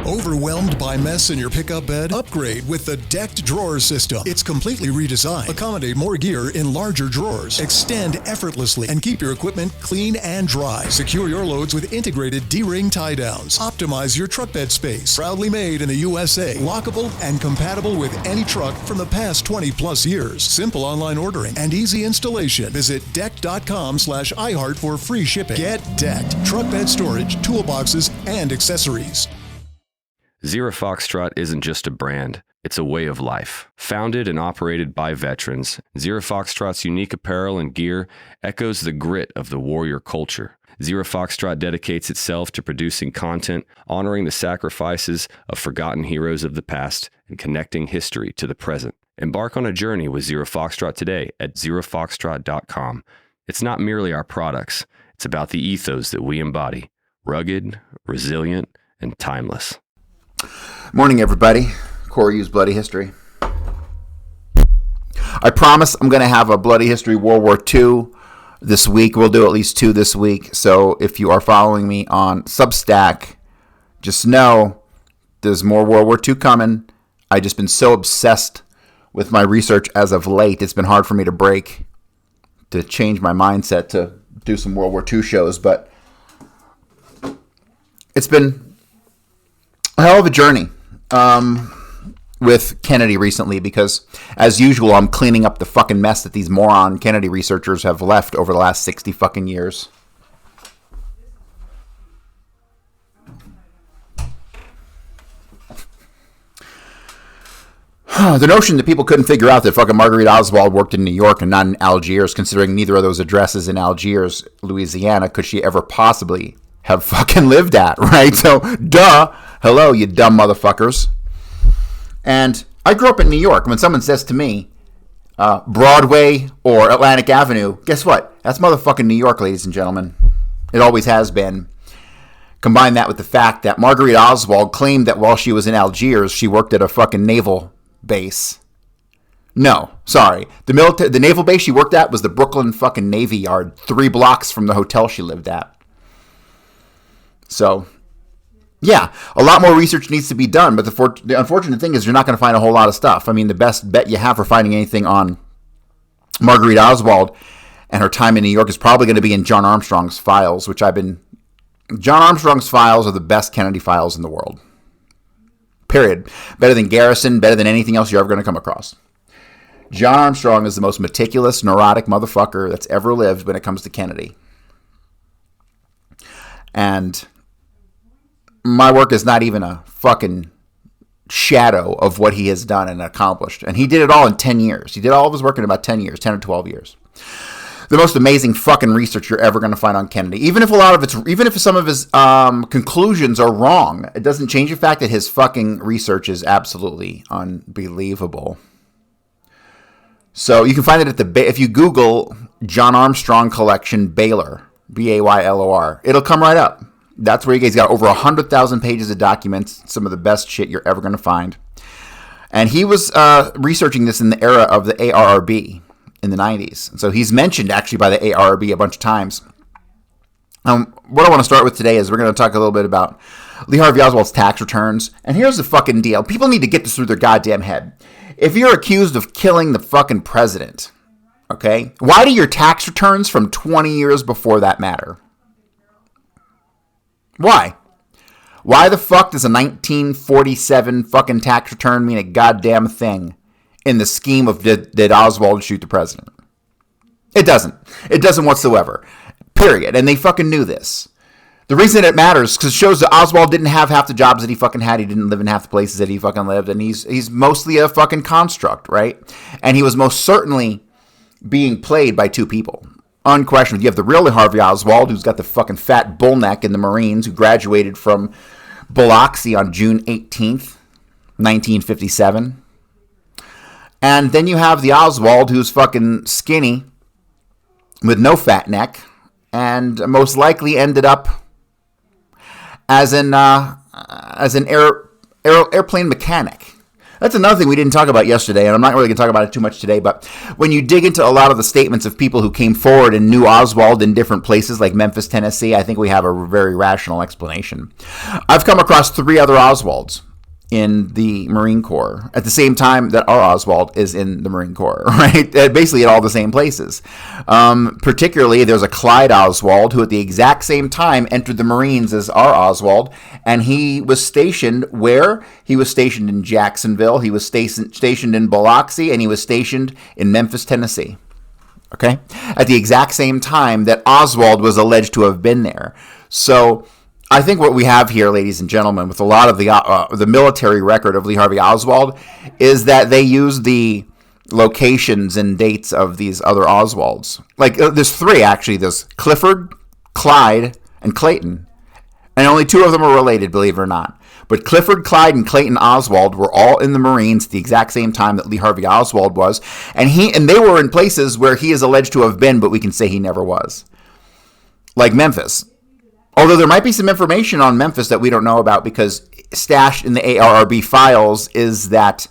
Overwhelmed by mess in your pickup bed? Upgrade with the decked drawer system. It's completely redesigned. Accommodate more gear in larger drawers. Extend effortlessly and keep your equipment clean and dry. Secure your loads with integrated D-ring tie-downs. Optimize your truck bed space. Proudly made in the USA. Lockable and compatible with any truck from the past 20 plus years. Simple online ordering and easy installation. Visit deck.com/iHeart for free shipping. Get decked. Truck bed storage, toolboxes, and accessories. Zero Foxtrot isn't just a brand, it's a way of life. Founded and operated by veterans, Zero Foxtrot's unique apparel and gear echoes the grit of the warrior culture. Zero Foxtrot dedicates itself to producing content, honoring the sacrifices of forgotten heroes of the past, and connecting history to the present. Embark on a journey with Zero Foxtrot today at zerofoxtrot.com. It's not merely our products, it's about the ethos that we embody. Rugged, resilient, and timeless. Morning, everybody. Corey Hughes, Bloody History. I promise I'm going to have a Bloody History World War II this week. We'll do at least 2 this week. So if you are following me on Substack, just know there's more World War II coming. I've just been so obsessed with my research as of late. It's been hard for me to change my mindset to do some World War II shows. But it's been a hell of a journey with Kennedy recently because, as usual, I'm cleaning up the fucking mess that these moron Kennedy researchers have left over the last 60 fucking years. The notion that people couldn't figure out that fucking Marguerite Oswald worked in New York and not in Algiers, considering neither of those addresses in Algiers, Louisiana, could she ever possibly have fucking lived at, right? So, duh. Hello, you dumb motherfuckers. And I grew up in New York. When someone says to me, Broadway or Atlantic Avenue, guess what? That's motherfucking New York, ladies and gentlemen. It always has been. Combine that with the fact that Marguerite Oswald claimed that while she was in Algiers, she worked at a fucking naval base. No, sorry. The naval base she worked at was the Brooklyn fucking Navy Yard, 3 blocks from the hotel she lived at. So, yeah, a lot more research needs to be done, but the unfortunate thing is you're not going to find a whole lot of stuff. I mean, the best bet you have for finding anything on Marguerite Oswald and her time in New York is probably going to be in John Armstrong's files, John Armstrong's files are the best Kennedy files in the world. Period. Better than Garrison, better than anything else you're ever going to come across. John Armstrong is the most meticulous, neurotic motherfucker that's ever lived when it comes to Kennedy. And my work is not even a fucking shadow of what he has done and accomplished. And he did it all in 10 years. He did all of his work in about 10 years, 10 or 12 years. The most amazing fucking research you're ever going to find on Kennedy. Even if some of his conclusions are wrong, it doesn't change the fact that his fucking research is absolutely unbelievable. So you can find it if you Google John Armstrong Collection Baylor, Baylor, it'll come right up. That's where you guys got over 100,000 pages of documents, some of the best shit you're ever going to find. And he was researching this in the era of the ARRB in the 90s. And so he's mentioned actually by the ARRB a bunch of times. What I want to start with today is we're going to talk a little bit about Lee Harvey Oswald's tax returns. And here's the fucking deal. People need to get this through their goddamn head. If you're accused of killing the fucking president, okay, why do your tax returns from 20 years before that matter? Why? Why the fuck does a 1947 fucking tax return mean a goddamn thing in the scheme of did Oswald shoot the president? It doesn't. It doesn't whatsoever. Period. And they fucking knew this. The reason it matters is because it shows that Oswald didn't have half the jobs that he fucking had. He didn't live in half the places that he fucking lived. And he's mostly a fucking construct, right? And he was most certainly being played by 2 people. Unquestionably. You have the real Harvey Oswald, who's got the fucking fat bull neck in the Marines, who graduated from Biloxi on June 18th, 1957. And then you have the Oswald, who's fucking skinny, with no fat neck, and most likely ended up as an airplane mechanic. That's another thing we didn't talk about yesterday, and I'm not really going to talk about it too much today, but when you dig into a lot of the statements of people who came forward and knew Oswald in different places like Memphis, Tennessee, I think we have a very rational explanation. I've come across 3 other Oswalds in the Marine Corps at the same time that our Oswald is in the Marine Corps, right? Basically at all the same places. Particularly, there's a Clyde Oswald who at the exact same time entered the Marines as our Oswald, and he was stationed where? He was stationed in Jacksonville, he was stationed in Biloxi, and he was stationed in Memphis, Tennessee. Okay? At the exact same time that Oswald was alleged to have been there. So I think what we have here, ladies and gentlemen, with a lot of the military record of Lee Harvey Oswald, is that they use the locations and dates of these other Oswalds. Like, there's 3, actually. There's Clifford, Clyde, and Clayton. And only 2 of them are related, believe it or not. But Clifford, Clyde, and Clayton Oswald were all in the Marines at the exact same time that Lee Harvey Oswald was. And they were in places where he is alleged to have been, but we can say he never was. Like Memphis. Although there might be some information on Memphis that we don't know about, because stashed in the ARRB files is that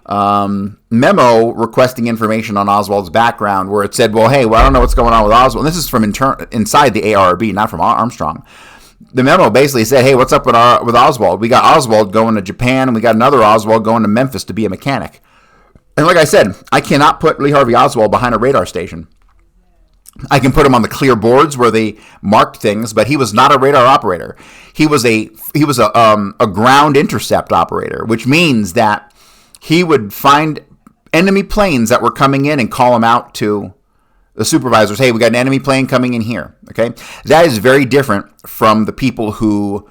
memo requesting information on Oswald's background, where it said, well, hey, I don't know what's going on with Oswald. And this is from inside the ARRB, not from Armstrong. The memo basically said, hey, what's up with Oswald? We got Oswald going to Japan, and we got another Oswald going to Memphis to be a mechanic. And like I said, I cannot put Lee Harvey Oswald behind a radar station. I can put him on the clear boards where they marked things, but he was not a radar operator. He was a ground intercept operator, which means that he would find enemy planes that were coming in and call them out to the supervisors. Hey, we got an enemy plane coming in here. Okay, that is very different from the people who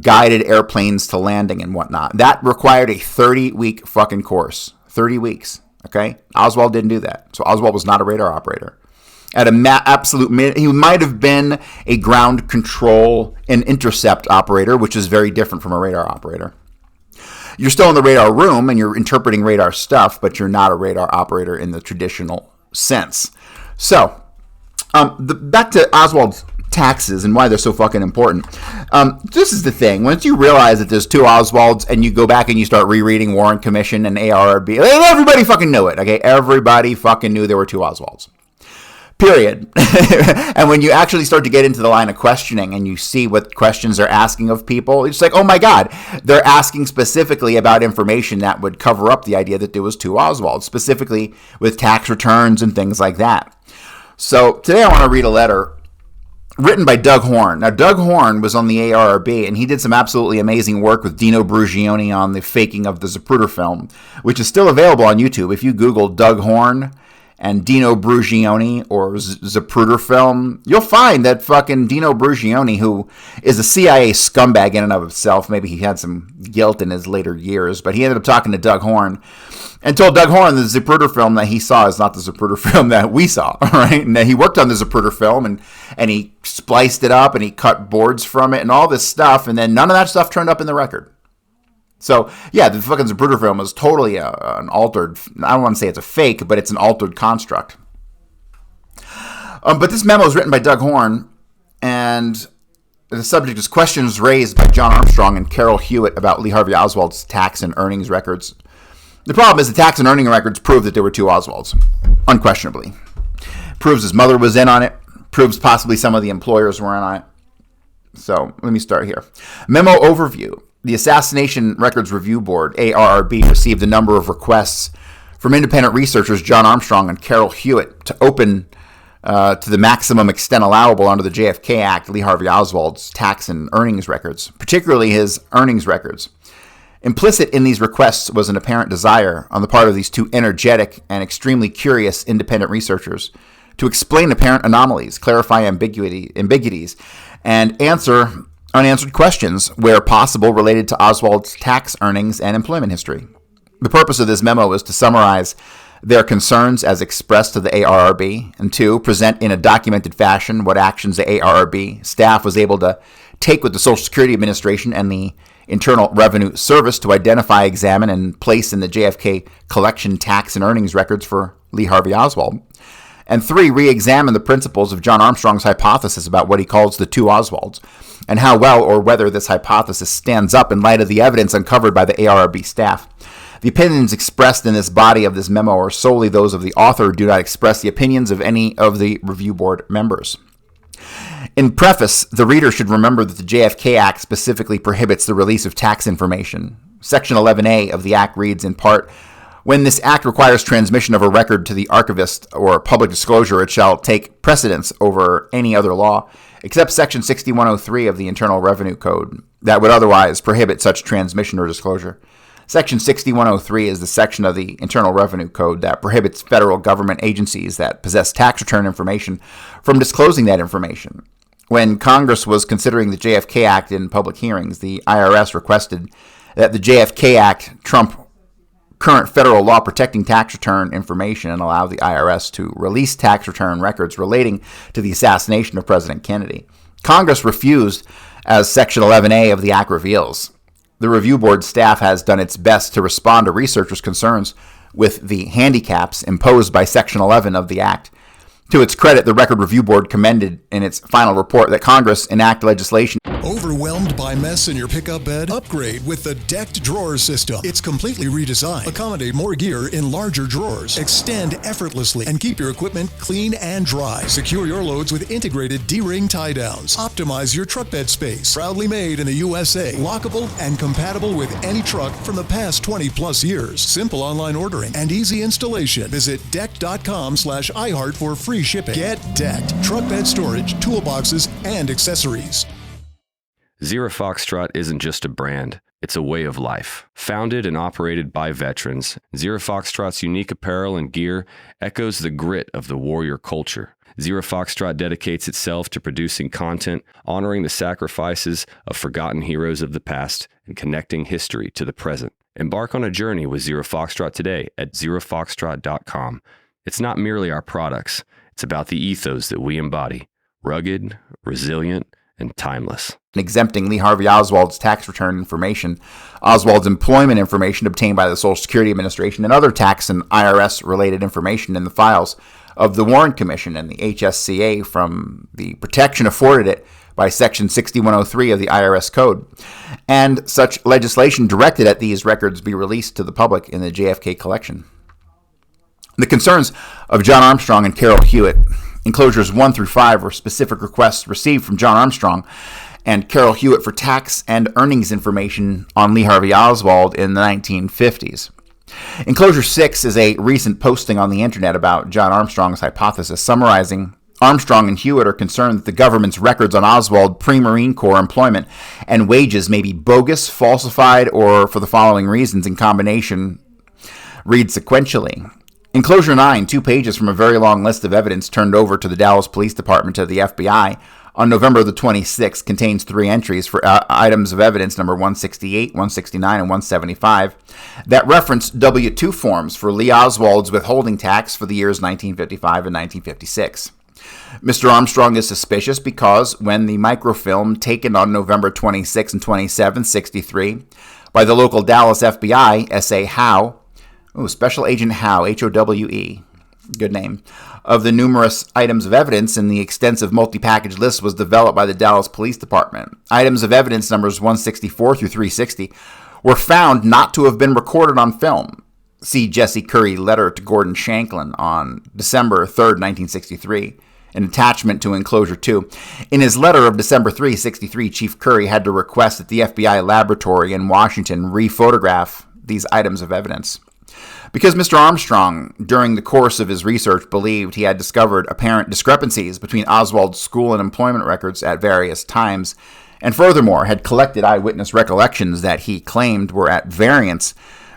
guided airplanes to landing and whatnot. That required a 30-week fucking course. 30 weeks. Okay, Oswald didn't do that, so Oswald was not a radar operator. At an absolute minute, he might have been a ground control and intercept operator, which is very different from a radar operator. You're still in the radar room and you're interpreting radar stuff, but you're not a radar operator in the traditional sense. So, back to Oswald's taxes and why they're so fucking important. This is the thing. Once you realize that there's 2 Oswalds and you go back and you start rereading Warren Commission and ARRB, everybody fucking knew it, okay? Everybody fucking knew there were 2 Oswalds. Period. And when you actually start to get into the line of questioning and you see what questions they're asking of people, it's like, oh my God, they're asking specifically about information that would cover up the idea that there was 2 Oswalds, specifically with tax returns and things like that. So today I want to read a letter written by Doug Horn. Now, Doug Horn was on the ARRB, and he did some absolutely amazing work with Dino Brugione on the faking of the Zapruder film, which is still available on YouTube. If you Google Doug Horn and Dino Brugione or Zapruder film, you'll find that fucking Dino Brugione, who is a CIA scumbag in and of himself, maybe he had some guilt in his later years, but he ended up talking to Doug Horn and told Doug Horn the Zapruder film that he saw is not the Zapruder film that we saw, right? And he worked on the Zapruder film and he spliced it up and he cut boards from it and all this stuff, and then none of that stuff turned up in the record. So, yeah, the fucking Zapruder film is totally an altered, I don't want to say it's a fake, but it's an altered construct. But this memo is written by Doug Horn, and the subject is questions raised by John Armstrong and Carol Hewitt about Lee Harvey Oswald's tax and earnings records. The problem is the tax and earning records prove that there were 2 Oswalds, unquestionably. Proves his mother was in on it, proves possibly some of the employers were in on it. So, let me start here. Memo overview. The Assassination Records Review Board, ARRB, received a number of requests from independent researchers John Armstrong and Carol Hewitt to open to the maximum extent allowable under the JFK Act Lee Harvey Oswald's tax and earnings records, particularly his earnings records. Implicit in these requests was an apparent desire on the part of these 2 energetic and extremely curious independent researchers to explain apparent anomalies, clarify ambiguities, and answer unanswered questions, where possible, related to Oswald's tax earnings and employment history. The purpose of this memo is to summarize their concerns as expressed to the ARRB, and 2, present in a documented fashion what actions the ARRB staff was able to take with the Social Security Administration and the Internal Revenue Service to identify, examine, and place in the JFK collection tax and earnings records for Lee Harvey Oswald. And 3, re-examine the principles of John Armstrong's hypothesis about what he calls the 2 Oswalds, and how well or whether this hypothesis stands up in light of the evidence uncovered by the ARRB staff. The opinions expressed in this body of this memo are solely those of the author, do not express the opinions of any of the review board members. In preface, the reader should remember that the JFK Act specifically prohibits the release of tax information. Section 11A of the Act reads in part, when this Act requires transmission of a record to the archivist or public disclosure, it shall take precedence over any other law, except Section 6103 of the Internal Revenue Code, that would otherwise prohibit such transmission or disclosure. Section 6103 is the section of the Internal Revenue Code that prohibits federal government agencies that possess tax return information from disclosing that information. When Congress was considering the JFK Act in public hearings, the IRS requested that the JFK Act trump current federal law protecting tax return information and allow the IRS to release tax return records relating to the assassination of President Kennedy. Congress refused, as Section 11A of the Act reveals. The review board staff has done its best to respond to researchers' concerns with the handicaps imposed by Section 11 of the Act. To its credit, the Record Review Board commended in its final report that Congress enact legislation. Overwhelmed by mess in your pickup bed? Upgrade with the decked drawer system. It's completely redesigned. Accommodate more gear in larger drawers. Extend effortlessly and keep your equipment clean and dry. Secure your loads with integrated D-ring tie-downs. Optimize your truck bed space. Proudly made in the USA. Lockable and compatible with any truck from the past 20 plus years. Simple online ordering and easy installation. Visit decked.com/iHeart for free shipping. Get decked. Truck bed storage, toolboxes, and accessories. Zero Foxtrot isn't just a brand, it's a way of life. Founded and operated by veterans, Zero Foxtrot's unique apparel and gear echoes the grit of the warrior culture. Zero Foxtrot dedicates itself to producing content, honoring the sacrifices of forgotten heroes of the past, and connecting history to the present. Embark on a journey with Zero Foxtrot today at zerofoxtrot.com. It's not merely our products, it's about the ethos that we embody. Rugged, resilient, and timeless. Exempting Lee Harvey Oswald's tax return information, Oswald's employment information obtained by the Social Security Administration, and other tax and IRS-related information in the files of the Warren Commission and the HSCA from the protection afforded it by Section 6103 of the IRS Code. And such legislation directed at these records be released to the public in the JFK collection. The concerns of John Armstrong and Carol Hewitt. Enclosures 1 through 5 were specific requests received from John Armstrong and Carol Hewitt for tax and earnings information on Lee Harvey Oswald in the 1950s. Enclosure 6 is a recent posting on the internet about John Armstrong's hypothesis, summarizing Armstrong and Hewitt are concerned that the government's records on Oswald pre-Marine Corps employment and wages may be bogus, falsified, or for the following reasons in combination, read sequentially. Enclosure 9, 2 pages from a very long list of evidence turned over to the Dallas Police Department to the FBI on November the 26th, contains 3 entries for items of evidence number 168, 169, and 175 that reference W-2 forms for Lee Oswald's withholding tax for the years 1955 and 1956. Mr. Armstrong is suspicious because when the microfilm taken on November 26 and 27, 63, by the local Dallas FBI, S.A. Howe, Special Agent Howe, H-O-W-E, good name, of the numerous items of evidence in the extensive multi-package list was developed by the Dallas Police Department. Items of evidence numbers 164 through 360 were found not to have been recorded on film. See Jesse Curry letter to Gordon Shanklin on December 3rd, 1963, an attachment to Enclosure 2. In his letter of December 3, 63, Chief Curry had to request that the FBI laboratory in Washington re-photograph these items of evidence. Because Mr. Armstrong, during the course of his research, believed he had discovered apparent discrepancies between Oswald's school and employment records at various times, and furthermore had collected eyewitness recollections that he claimed were at variance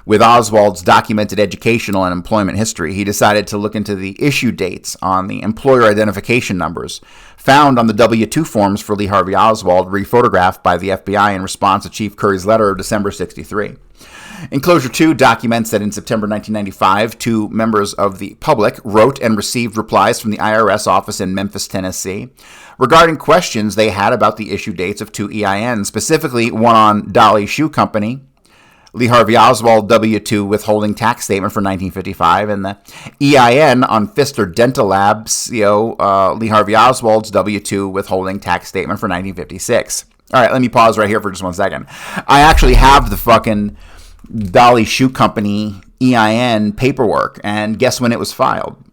with Oswald's documented educational and employment history, he decided to look into the issue dates on the employer identification numbers found on the W-2 forms for Lee Harvey Oswald, re-photographed by the FBI in response to Chief Curry's letter of December 63. Enclosure 2 documents that in September 1995, 2 members of the public wrote and received replies from the IRS office in Memphis, Tennessee, regarding questions they had about the issue dates of 2 EINs, specifically one on Dolly Shoe Company, Lee Harvey Oswald W-2 withholding tax statement for 1955, and the EIN on Pfister Dental Labs, Lee Harvey Oswald's W-2 withholding tax statement for 1956. All right, let me pause right here for just 1 second. I actually have the fucking Dolly Shoe Company EIN paperwork, and guess when it was filed?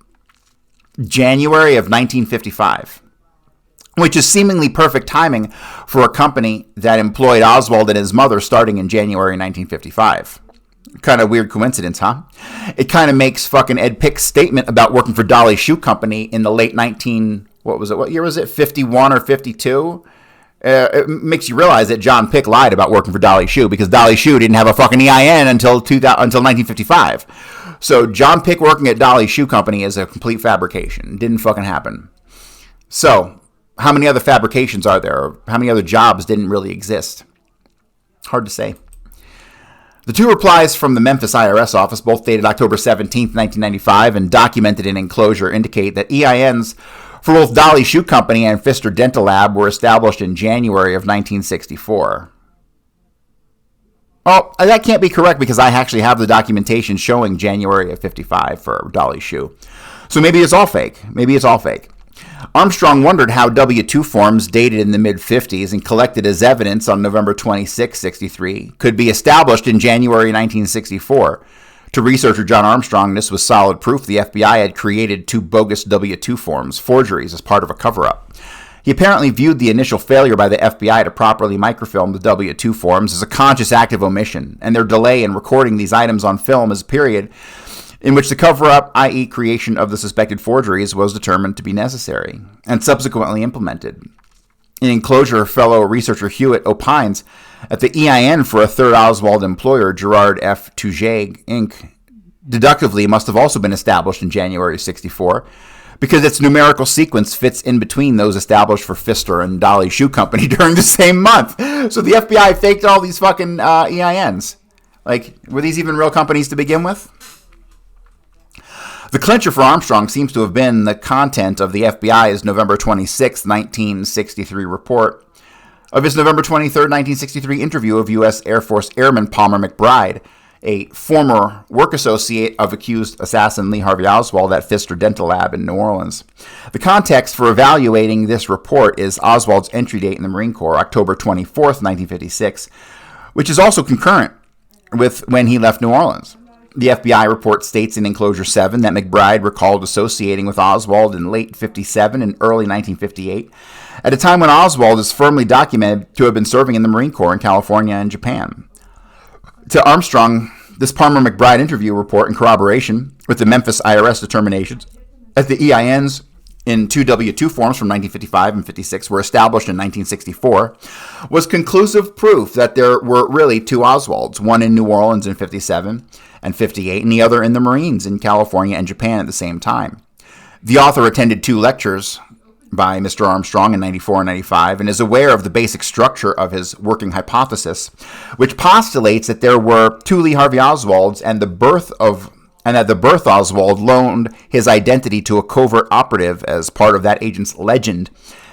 January of 1955, which is seemingly perfect timing for a company that employed Oswald and his mother starting in January 1955. Kind of weird coincidence, huh? It kind of makes fucking Ed Pick's statement about working for Dolly Shoe Company in the late what year was it, 51 or 52? It makes you realize that John Pick lied about working for Dolly Shoe, because Dolly Shoe didn't have a fucking EIN until 1955. So John Pick working at Dolly Shoe Company is a complete fabrication. It didn't fucking happen. So how many other fabrications are there? Or how many other jobs didn't really exist? Hard to say. The two replies from the Memphis IRS office, both dated October 17, 1995, and documented in enclosure, indicate that EINs for both Dolly Shoe Company and Pfister Dental Lab were established in January of 1964. Oh, that can't be correct, because I actually have the documentation showing January of 55 for Dolly Shoe. So maybe it's all fake. Armstrong wondered how W-2 forms dated in the mid-50s and collected as evidence on November 26, 63 could be established in January 1964. To researcher John Armstrong, this was solid proof the FBI had created two bogus W-2 forms, forgeries, as part of a cover-up. He apparently viewed the initial failure by the FBI to properly microfilm the W-2 forms as a conscious act of omission, and their delay in recording these items on film as a period in which the cover-up, i.e. creation of the suspected forgeries, was determined to be necessary, and subsequently implemented. In enclosure, fellow researcher Hewitt opines that the EIN for a third Oswald employer, Gerard F. Touget, Inc., deductively must have also been established in January 64, because its numerical sequence fits in between those established for Pfister and Dolly Shoe Company during the same month. So the FBI faked all these fucking EINs. Like, were these even real companies to begin with? The clincher for Armstrong seems to have been the content of the FBI's November 26, 1963 report. Of his November 23, 1963 interview of U.S. Air Force Airman Palmer McBride, a former work associate of accused assassin Lee Harvey Oswald at Pfister Dental Lab in New Orleans. The context for evaluating this report is Oswald's entry date in the Marine Corps, October 24, 1956, which is also concurrent with when he left New Orleans. The FBI report states in Enclosure 7 that McBride recalled associating with Oswald in late 57 and early 1958, at a time when Oswald is firmly documented to have been serving in the Marine Corps in California and Japan. To Armstrong, this Palmer McBride interview report, in corroboration with the Memphis IRS determinations that the EINs in two W-2 forms from 1955 and 56 were established in 1964, was conclusive proof that there were really two Oswalds, one in New Orleans in 57 and 58, and the other in the Marines in California and Japan at the same time. The author attended two lectures by Mr. Armstrong in 94 and 95, and is aware of the basic structure of his working hypothesis, which postulates that there were two Lee Harvey Oswalds and that the birth Oswald loaned his identity to a covert operative as part of that agent's legend,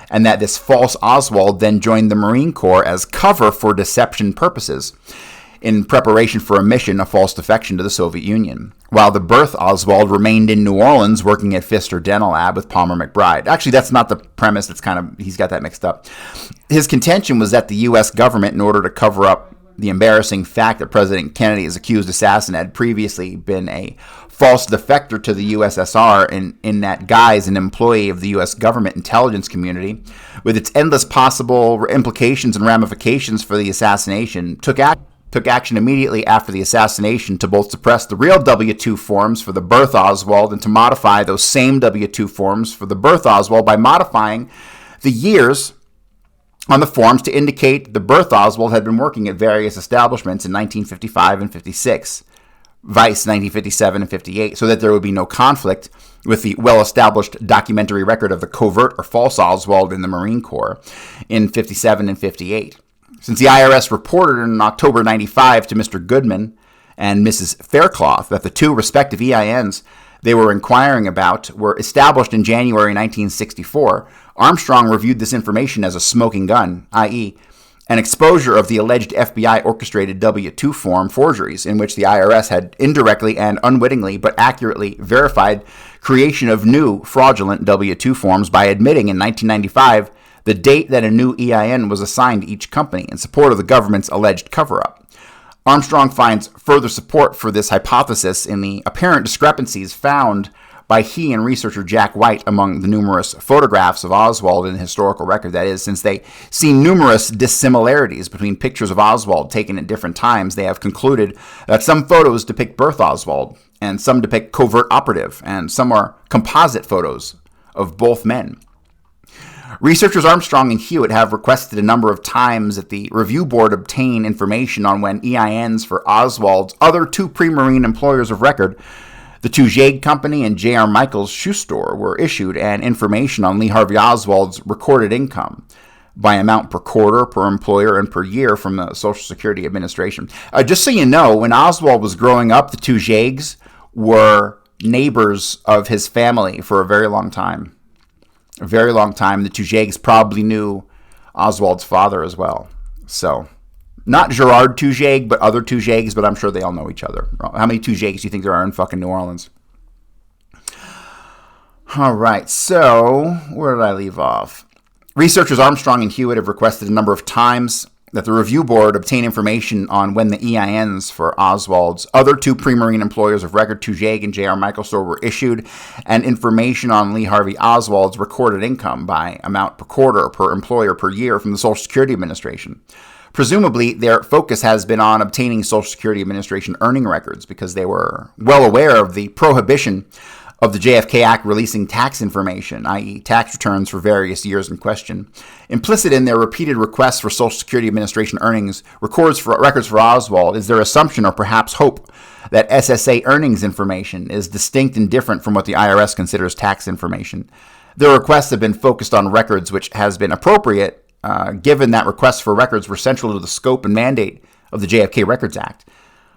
and that this false Oswald then joined the Marine Corps as cover for deception purposes, in preparation for a mission of false defection to the Soviet Union, while the birth Oswald remained in New Orleans working at Pfister Dental Lab with Palmer McBride. Actually, that's not the premise. He's got that mixed up. His contention was that the U.S. government, in order to cover up the embarrassing fact that President Kennedy's accused assassin had previously been a false defector to the USSR, in that guise an employee of the U.S. government intelligence community, with its endless possible implications and ramifications for the assassination, took action immediately after the assassination to both suppress the real W-2 forms for the birth Oswald and to modify those same W-2 forms for the birth Oswald by modifying the years on the forms to indicate the birth Oswald had been working at various establishments in 1955 and 56, vice 1957 and 58, so that there would be no conflict with the well-established documentary record of the covert or false Oswald in the Marine Corps in 57 and 58. Since the IRS reported in October 95 to Mr. Goodman and Mrs. Faircloth that the two respective EINs they were inquiring about were established in January 1964, Armstrong reviewed this information as a smoking gun, i.e., an exposure of the alleged FBI-orchestrated W-2 form forgeries in which the IRS had indirectly and unwittingly but accurately verified creation of new fraudulent W-2 forms by admitting in 1995 the date that a new EIN was assigned to each company in support of the government's alleged cover-up. Armstrong finds further support for this hypothesis in the apparent discrepancies found by he and researcher Jack White among the numerous photographs of Oswald in the historical record. That is, since they see numerous dissimilarities between pictures of Oswald taken at different times, they have concluded that some photos depict birth Oswald, and some depict covert operative, and some are composite photos of both men. Researchers Armstrong and Hewitt have requested a number of times that the review board obtain information on when EINs for Oswald's other two pre-Marine employers of record, the Tujade Company and J.R. Michael's Shoe Store, were issued, and information on Lee Harvey Oswald's recorded income by amount per quarter, per employer, and per year from the Social Security Administration. Just so you know, when Oswald was growing up, the Tujades were neighbors of his family for a very long time. A very long time. The Tujades probably knew Oswald's father as well. So, not Gerard Tujade, but other Tujades, but I'm sure they all know each other. How many Tujades do you think there are in fucking New Orleans? All right, so where did I leave off? Researchers Armstrong and Hewitt have requested a number of times that the review board obtain information on when the EINs for Oswald's other two pre-Marine employers of record, Tujade and J.R. Michael Store, were issued, and information on Lee Harvey Oswald's recorded income by amount per quarter, per employer, per year from the Social Security Administration. Presumably, their focus has been on obtaining Social Security Administration earning records because they were well aware of the prohibition of the JFK Act releasing tax information, i.e. tax returns for various years in question. Implicit in their repeated requests for Social Security Administration earnings records for Oswald is their assumption or perhaps hope that SSA earnings information is distinct and different from what the IRS considers tax information. Their requests have been focused on records, which has been appropriate given that requests for records were central to the scope and mandate of the JFK Records Act.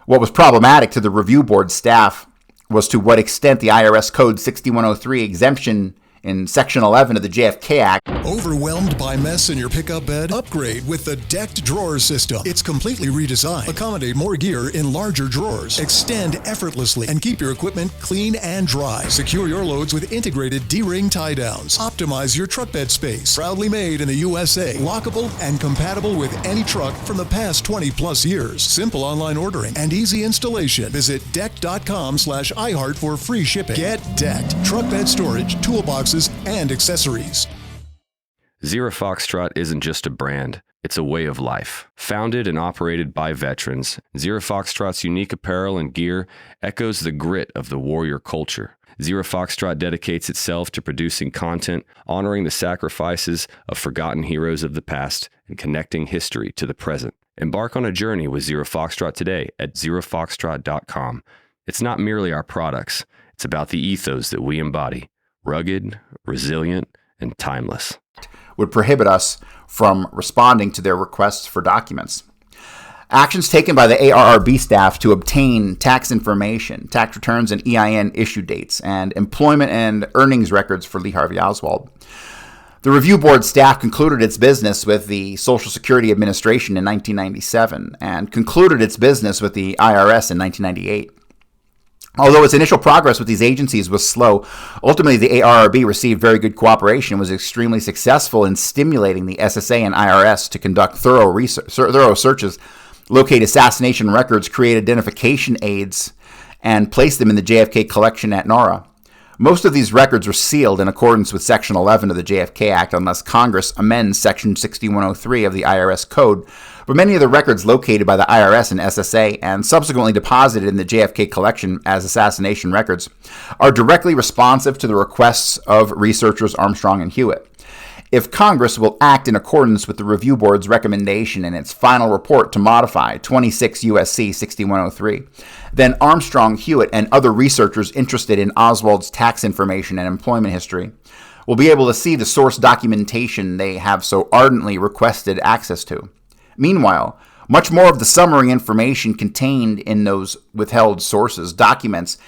What was problematic to the review board staff was to what extent the IRS Code 6103 exemption in Section 11 of the JFK Act. Overwhelmed by mess in your pickup bed? Upgrade with the decked drawer system. It's completely redesigned. Accommodate more gear in larger drawers. Extend effortlessly and keep your equipment clean and dry. Secure your loads with integrated D-ring tie-downs. Optimize your truck bed space. Proudly made in the USA. Lockable and compatible with any truck from the past 20 plus years. Simple online ordering and easy installation. Visit decked.com/iHeart for free shipping. Get decked. Truck bed storage, toolboxes, and accessories. Zero Foxtrot isn't just a brand, it's a way of life. Founded and operated by veterans, Zero Foxtrot's unique apparel and gear echoes the grit of the warrior culture. Zero Foxtrot dedicates itself to producing content, honoring the sacrifices of forgotten heroes of the past, and connecting history to the present. Embark on a journey with Zero Foxtrot today at zerofoxtrot.com. It's not merely our products, it's about the ethos that we embody. Rugged, resilient, and timeless. Would prohibit us from responding to their requests for documents. Actions taken by the ARRB staff to obtain tax information, tax returns and EIN issue dates, and employment and earnings records for Lee Harvey Oswald. The review board staff concluded its business with the Social Security Administration in 1997 and concluded its business with the IRS in 1998. Although its initial progress with these agencies was slow, ultimately the ARRB received very good cooperation and was extremely successful in stimulating the SSA and IRS to conduct thorough searches, locate assassination records, create identification aids, and place them in the JFK collection at NORA. Most of these records are sealed in accordance with Section 11 of the JFK Act unless Congress amends Section 6103 of the IRS Code, but many of the records located by the IRS and SSA and subsequently deposited in the JFK collection as assassination records are directly responsive to the requests of researchers Armstrong and Hewitt. If Congress will act in accordance with the Review Board's recommendation in its final report to modify 26 U.S.C. 6103, then Armstrong, Hewitt, and other researchers interested in Oswald's tax information and employment history will be able to see the source documentation they have so ardently requested access to. Meanwhile, much more of the summary information contained in those withheld sources documents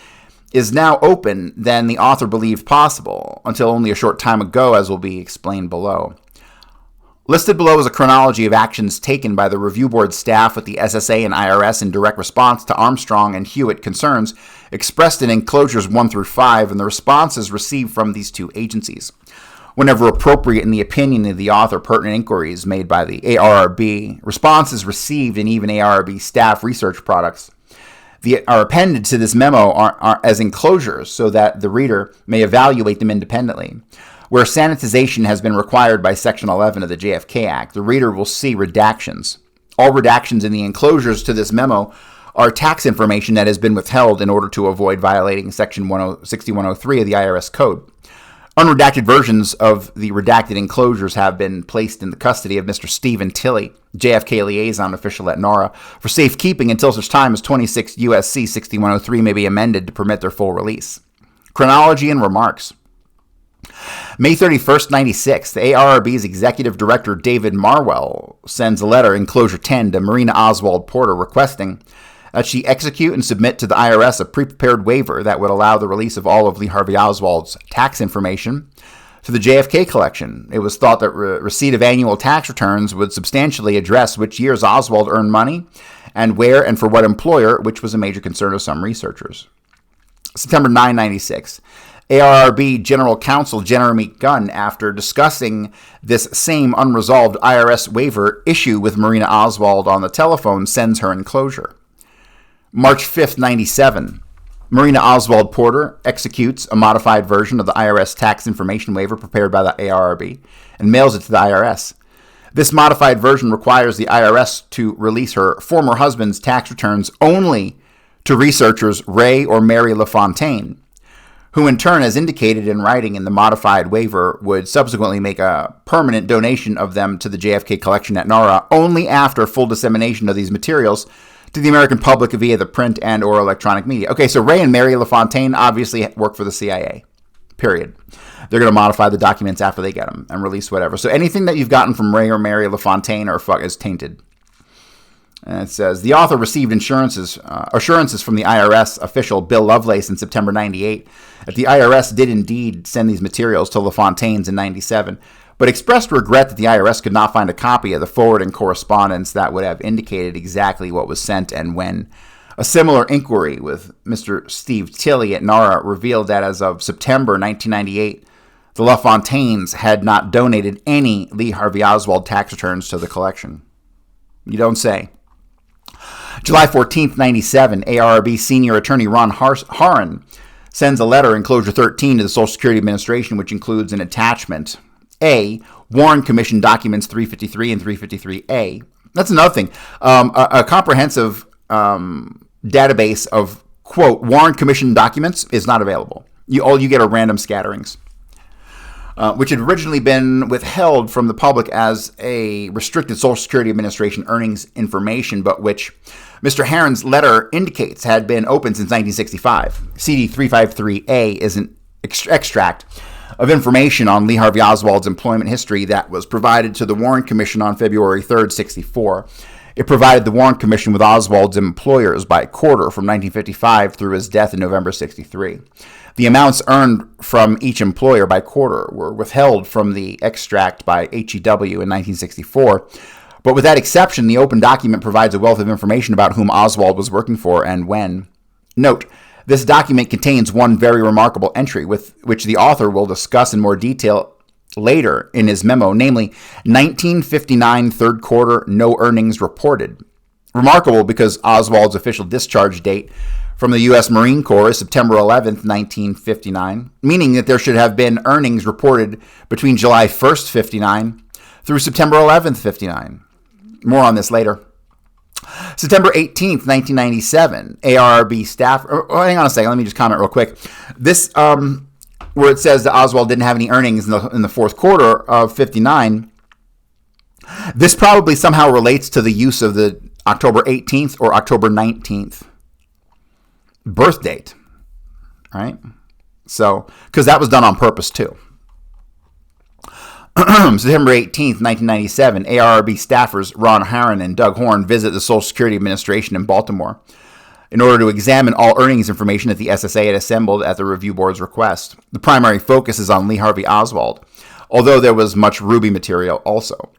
is now open than the author believed possible, until only a short time ago, as will be explained below. Listed below is a chronology of actions taken by the Review Board staff with the SSA and IRS in direct response to Armstrong and Hewitt concerns expressed in enclosures 1 through 5 and the responses received from these two agencies. whenever appropriate in the opinion of the author, pertinent inquiries made by the ARRB, responses received, and even ARRB staff research products are appended to this memo are as enclosures so that the reader may evaluate them independently. Where sanitization has been required by Section 11 of the JFK Act, the reader will see redactions. All redactions in the enclosures to this memo are tax information that has been withheld in order to avoid violating Section 6103 of the IRS Code. Unredacted versions of the redacted enclosures have been placed in the custody of Mr. Stephen Tilley, JFK liaison official at NARA, for safekeeping until such time as 26 U.S.C. 6103 may be amended to permit their full release. Chronology and remarks. May 31st, 96, the ARRB's Executive Director David Marwell sends a letter, Enclosure 10, to Marina Oswald Porter requesting that she execute and submit to the IRS a pre-prepared waiver that would allow the release of all of Lee Harvey Oswald's tax information to the JFK collection. It was thought that receipt of annual tax returns would substantially address which years Oswald earned money and where and for what employer, which was a major concern of some researchers. September 9, 96. ARRB General Counsel Jeremy Gunn, after discussing this same unresolved IRS waiver issue with Marina Oswald on the telephone, sends her enclosure. March 5th, 97. Marina Oswald Porter executes a modified version of the IRS tax information waiver prepared by the ARRB and mails it to the IRS. This modified version requires the IRS to release her former husband's tax returns only to researchers Ray or Mary LaFontaine, who in turn, as indicated in writing in the modified waiver, would subsequently make a permanent donation of them to the JFK collection at NARA only after full dissemination of these materials to the American public via the print and or electronic media. Okay, so Ray and Mary LaFontaine obviously work for the CIA, period. They're going to modify the documents after they get them and release whatever. So anything that you've gotten from Ray or Mary LaFontaine is tainted. And it says, the author received assurances from the IRS official Bill Lovelace in September 98 that the IRS did indeed send these materials to LaFontaine's in 97, but expressed regret that the IRS could not find a copy of the forwarding correspondence that would have indicated exactly what was sent and when. A similar inquiry with Mr. Steve Tilley at NARA revealed that as of September 1998, the LaFontaines had not donated any Lee Harvey Oswald tax returns to the collection. You don't say. July 14th, 97, ARRB Senior Attorney Ron Haran sends a letter, Enclosure 13, to the Social Security Administration, which includes an attachment. A, Warren Commission documents 353 and 353A. That's another thing. A comprehensive database of, quote, Warren Commission documents is not available. All you get are random scatterings, which had originally been withheld from the public as a restricted Social Security Administration earnings information, but which Mr. Haran's letter indicates had been open since 1965. CD 353A is an extract of information on Lee Harvey Oswald's employment history that was provided to the Warren Commission on February 3rd, 64. It provided the Warren Commission with Oswald's employers by quarter from 1955 through his death in November 63. The amounts earned from each employer by quarter were withheld from the extract by HEW in 1964, but with that exception, the open document provides a wealth of information about whom Oswald was working for and when. Note, this document contains one very remarkable entry, with which the author will discuss in more detail later in his memo, namely 1959 third quarter no earnings reported. Remarkable because Oswald's official discharge date from the U.S. Marine Corps is September 11th, 1959, meaning that there should have been earnings reported between July 1st, 59 through September 11th, 59. More on this later. September 18th, 1997, ARRB staff... hang on a second, let me just comment real quick. This, where it says that Oswald didn't have any earnings in the fourth quarter of 59, this probably somehow relates to the use of the October 18th or October 19th birth date, right? So, because that was done on purpose too. September 18th, 1997, ARRB staffers Ron Haran and Doug Horn visit the Social Security Administration in Baltimore in order to examine all earnings information that the SSA had assembled at the review board's request. The primary focus is on Lee Harvey Oswald, although there was much Ruby material also.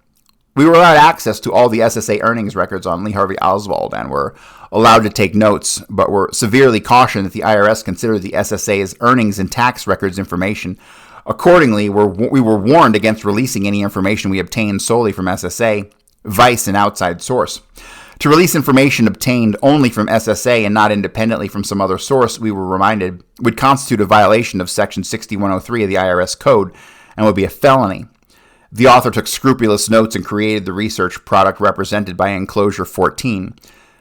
We were allowed access to all the SSA earnings records on Lee Harvey Oswald and were allowed to take notes, but were severely cautioned that the IRS considered the SSA's earnings and tax records information Accordingly, we were warned against releasing any information we obtained solely from SSA, Vice, and outside source. To release information obtained only from SSA and not independently from some other source, we were reminded, would constitute a violation of Section 6103 of the IRS Code and would be a felony. The author took scrupulous notes and created the research product represented by Enclosure 14.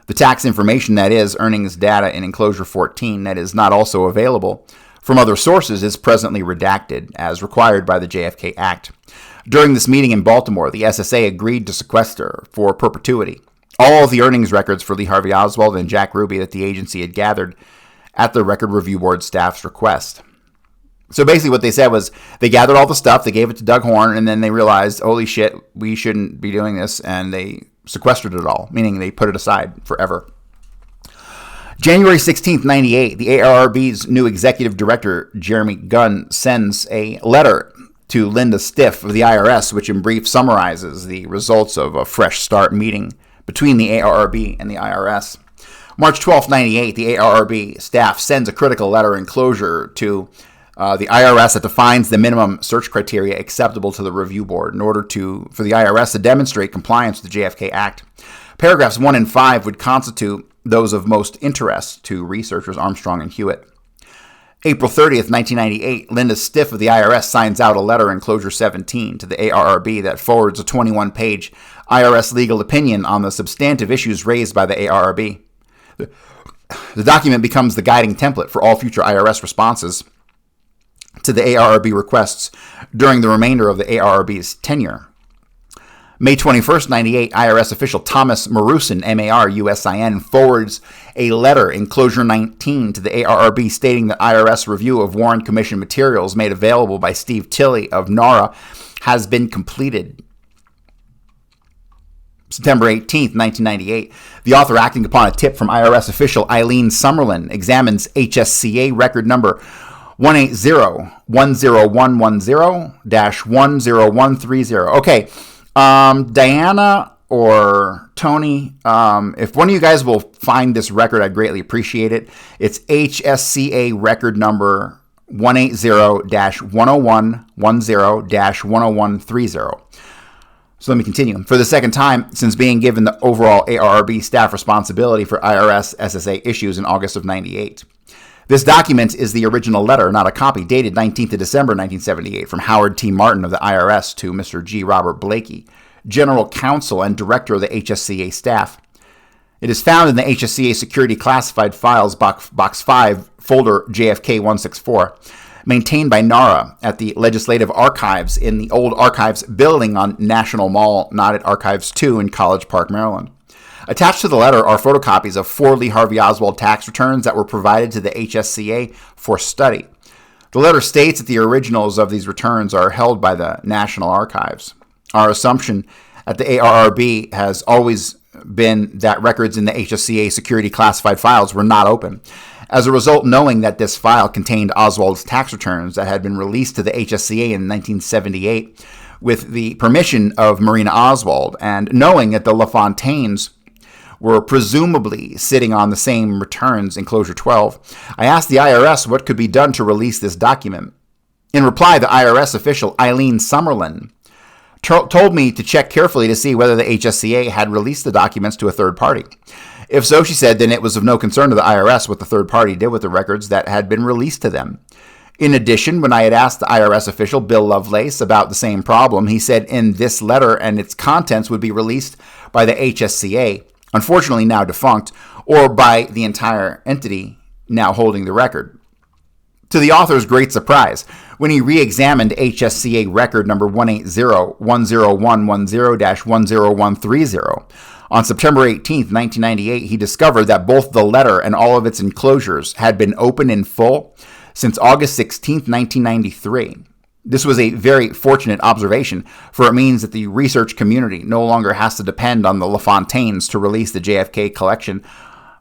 The tax information, that is, earnings data in Enclosure 14, that is not also available from other sources, is presently redacted, as required by the JFK Act. During this meeting in Baltimore, the SSA agreed to sequester, for perpetuity, all of the earnings records for Lee Harvey Oswald and Jack Ruby that the agency had gathered at the Record Review Board staff's request. So basically what they said was they gathered all the stuff, they gave it to Doug Horn, and then they realized, holy shit, we shouldn't be doing this, and they sequestered it all, meaning they put it aside forever. January 16th, 1998, the ARRB's new executive director, Jeremy Gunn, sends a letter to Linda Stiff of the IRS, which in brief summarizes the results of a fresh start meeting between the ARRB and the IRS. March 12th, 1998, the ARRB staff sends a critical letter enclosure to the IRS that defines the minimum search criteria acceptable to the review board in order for the IRS to demonstrate compliance with the JFK Act. Paragraphs 1 and 5 would constitute those of most interest to researchers Armstrong and Hewitt. April 30th, 1998, Linda Stiff of the IRS signs out a letter enclosure 17 to the ARRB that forwards a 21-page IRS legal opinion on the substantive issues raised by the ARRB. The document becomes the guiding template for all future IRS responses to the ARRB requests during the remainder of the ARRB's tenure. May 21st, 1998, IRS official Thomas Marusin, MAR, USIN, forwards a letter, enclosure 19, to the ARRB stating that IRS review of Warren Commission materials made available by Steve Tilley of NARA has been completed. September 18th, 1998, the author, acting upon a tip from IRS official Eileen Summerlin, examines HSCA record number 180-10110-10130. Okay, Diana or Tony, if one of you guys will find this record, I'd greatly appreciate it. It's HSCA record number 180-10110-10130. So let me continue. For the second time since being given the overall ARRB staff responsibility for IRS SSA issues in August of 98. This document is the original letter, not a copy, dated 19th of December 1978 from Howard T. Martin of the IRS to Mr. G. Robert Blakey, General Counsel and Director of the HSCA staff. It is found in the HSCA Security Classified Files, Box 5, Folder JFK 164, maintained by NARA at the Legislative Archives in the old Archives building on National Mall, not at Archives 2 in College Park, Maryland. Attached to the letter are photocopies of 4 Lee Harvey Oswald tax returns that were provided to the HSCA for study. The letter states that the originals of these returns are held by the National Archives. Our assumption at the ARRB has always been that records in the HSCA security classified files were not open. As a result, knowing that this file contained Oswald's tax returns that had been released to the HSCA in 1978 with the permission of Marina Oswald, and knowing that the LaFontaines were presumably sitting on the same returns, enclosure 12, I asked the IRS what could be done to release this document. In reply, the IRS official Eileen Summerlin told me to check carefully to see whether the HSCA had released the documents to a third party. If so, she said, then it was of no concern to the IRS what the third party did with the records that had been released to them. In addition, when I had asked the IRS official, Bill Lovelace, about the same problem, he said in this letter and its contents would be released by the HSCA, unfortunately now defunct, or by the entire entity now holding the record. To the author's great surprise, when he re-examined HSCA record number 180-10110-10130 on September 18, 1998, he discovered that both the letter and all of its enclosures had been open in full since August 16, 1993. This was a very fortunate observation, for it means that the research community no longer has to depend on the LaFontaines to release the JFK collection,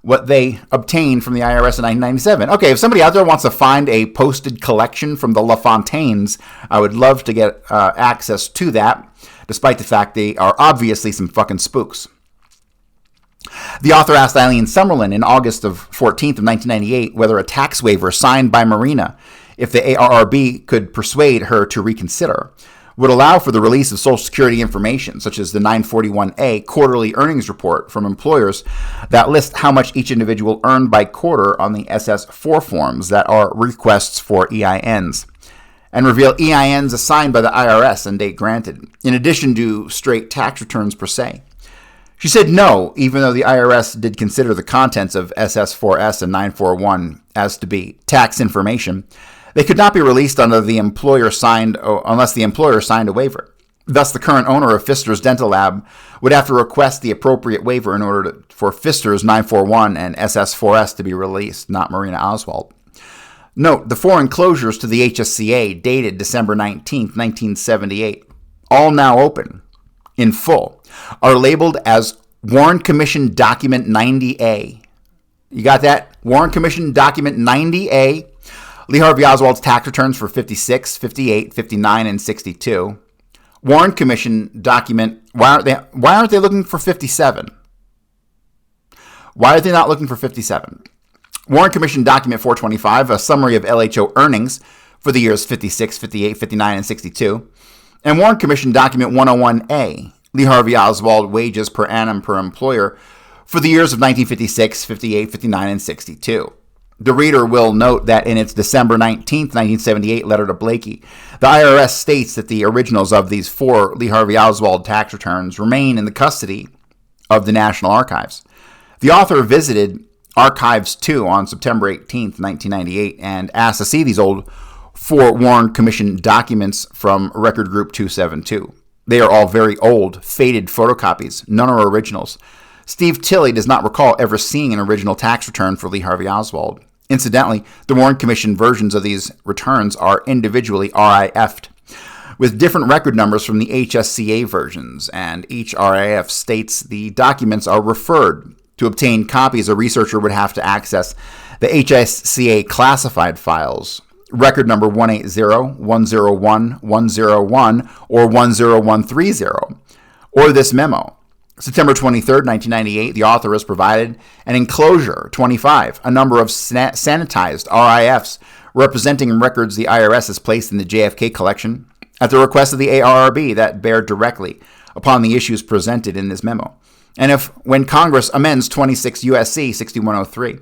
what they obtained from the IRS in 1997. Okay, if somebody out there wants to find a posted collection from the LaFontaines, I would love to get access to that, despite the fact they are obviously some fucking spooks. The author asked Eileen Summerlin in August of 14th of 1998 whether a tax waiver signed by Marina if the ARRB could persuade her to reconsider, would allow for the release of Social Security information, such as the 941A quarterly earnings report from employers that list how much each individual earned by quarter on the SS4 forms that are requests for EINs, and reveal EINs assigned by the IRS and date granted, in addition to straight tax returns per se. She said no, even though the IRS did consider the contents of SS4S and 941 as to be tax information. They could not be released unless the employer signed a waiver. Thus, the current owner of Pfister's Dental Lab would have to request the appropriate waiver in order for Pfister's 941 and SS4S to be released, not Marina Oswald. Note, the four enclosures to the HSCA dated December 19, 1978, all now open, in full, are labeled as Warren Commission Document 90A. You got that? Warren Commission Document 90A. Lee Harvey Oswald's tax returns for 56, 58, 59, and 62. Warren Commission document, why aren't they looking for 57? Why are they not looking for 57? Warren Commission document 425, a summary of LHO earnings for the years 56, 58, 59, and 62. And Warren Commission document 101A, Lee Harvey Oswald wages per annum per employer for the years of 1956, 58, 59, and 62. The reader will note that in its December 19, 1978 letter to Blakey, the IRS states that the originals of these four Lee Harvey Oswald tax returns remain in the custody of the National Archives. The author visited Archives 2 on September 18, 1998, and asked to see these old four Warren Commission documents from Record Group 272. They are all very old, faded photocopies. None are originals. Steve Tilley does not recall ever seeing an original tax return for Lee Harvey Oswald. Incidentally, the Warren Commission versions of these returns are individually RIF'd, with different record numbers from the HSCA versions, and each RIF states the documents are referred. To obtain copies, a researcher would have to access the HSCA classified files, record number 180, 101, 101, or 10130, or this memo. September 23, 1998, the author has provided an enclosure 25, a number of sanitized RIFs representing records the IRS has placed in the JFK collection at the request of the ARRB that bear directly upon the issues presented in this memo. And when Congress amends 26 U.S.C. 6103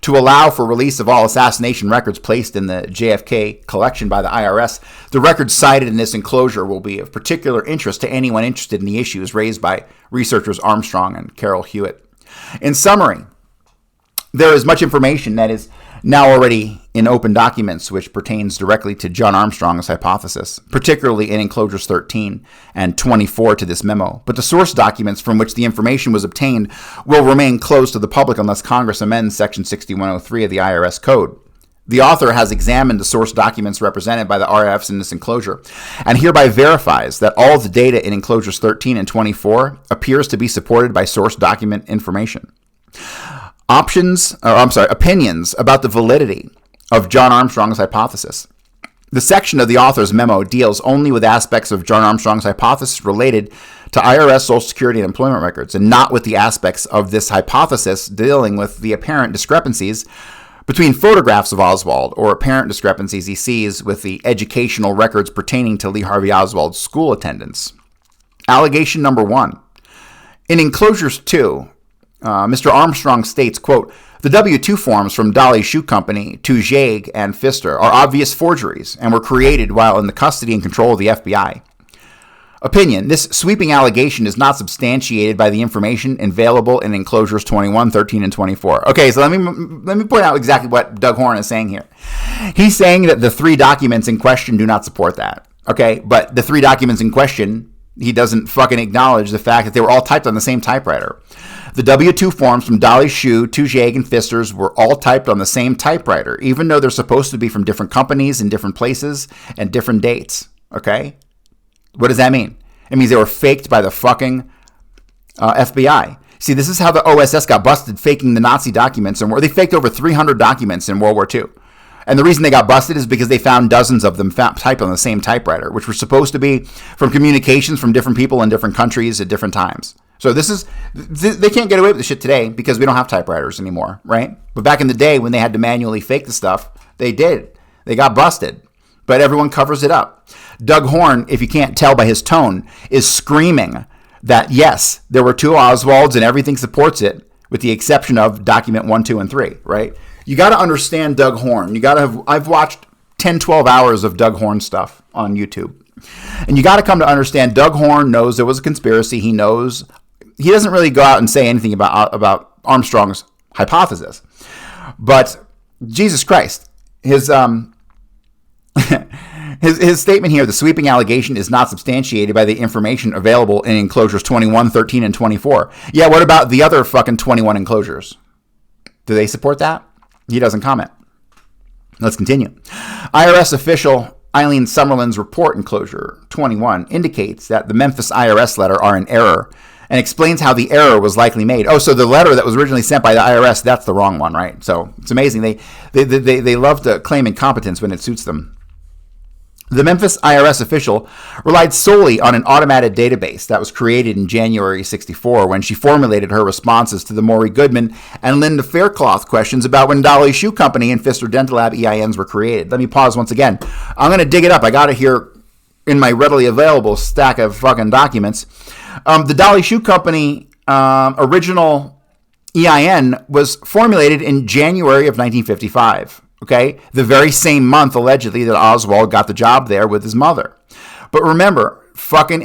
to allow for release of all assassination records placed in the JFK collection by the IRS, the records cited in this enclosure will be of particular interest to anyone interested in the issues raised by researchers Armstrong and Carol Hewitt. In summary, there is much information that is now already in open documents which pertains directly to John Armstrong's hypothesis, particularly in enclosures 13 and 24 to this memo. But the source documents from which the information was obtained will remain closed to the public unless Congress amends Section 6103 of the IRS Code. The author has examined the source documents represented by the RFs in this enclosure and hereby verifies that all the data in enclosures 13 and 24 appears to be supported by source document information. Opinions about the validity of John Armstrong's hypothesis. The section of the author's memo deals only with aspects of John Armstrong's hypothesis related to IRS Social Security and employment records, and not with the aspects of this hypothesis dealing with the apparent discrepancies between photographs of Oswald or apparent discrepancies he sees with the educational records pertaining to Lee Harvey Oswald's school attendance. Allegation number 1. In enclosures 2, Mr. Armstrong states, quote, the W-2 forms from Dolly's Shoe Company to Jaeg and Pfister are obvious forgeries and were created while in the custody and control of the FBI. Opinion. This sweeping allegation is not substantiated by the information available in enclosures 21, 13, and 24. Okay, so let me point out exactly what Doug Horn is saying here. He's saying that the three documents in question do not support that. Okay, but the three documents in question, he doesn't fucking acknowledge the fact that they were all typed on the same typewriter. The W-2 forms from Dolly's Shoe, Jaeg, and Pfister's were all typed on the same typewriter, even though they're supposed to be from different companies in different places and different dates. Okay? What does that mean? It means they were faked by the fucking FBI. See, this is how the OSS got busted faking the Nazi documents. And they faked over 300 documents in World War II. And the reason they got busted is because they found dozens of them typed on the same typewriter, which were supposed to be from communications from different people in different countries at different times. So they can't get away with this shit today because we don't have typewriters anymore, right? But back in the day when they had to manually fake the stuff, they did. They got busted, but everyone covers it up. Doug Horn, if you can't tell by his tone, is screaming that, yes, there were 2 Oswalds and everything supports it, with the exception of document 1, 2, and 3, right? You got to understand Doug Horn. I've watched 10, 12 hours of Doug Horn stuff on YouTube. And you got to come to understand Doug Horn knows there was a conspiracy. He knows, he doesn't really go out and say anything about Armstrong's hypothesis. But Jesus Christ, his his statement here, the sweeping allegation is not substantiated by the information available in enclosures 21, 13, and 24. Yeah, what about the other fucking 21 enclosures? Do they support that? He doesn't comment. Let's continue. IRS official Eileen Summerlin's report, enclosure 21, indicates that the Memphis IRS letter are in error and explains how the error was likely made. Oh, so the letter that was originally sent by the IRS, that's the wrong one, right? So it's amazing. They love to claim incompetence when it suits them. The Memphis IRS official relied solely on an automated database that was created in January 64 when she formulated her responses to the Maury Goodman and Linda Faircloth questions about when Dolly Shoe Company and Pfister Dental Lab EINs were created. Let me pause once again. I'm going to dig it up. I got it here in my readily available stack of fucking documents. The Dolly Shoe Company original EIN was formulated in January of 1955. Okay, the very same month, allegedly, that Oswald got the job there with his mother. But remember, fucking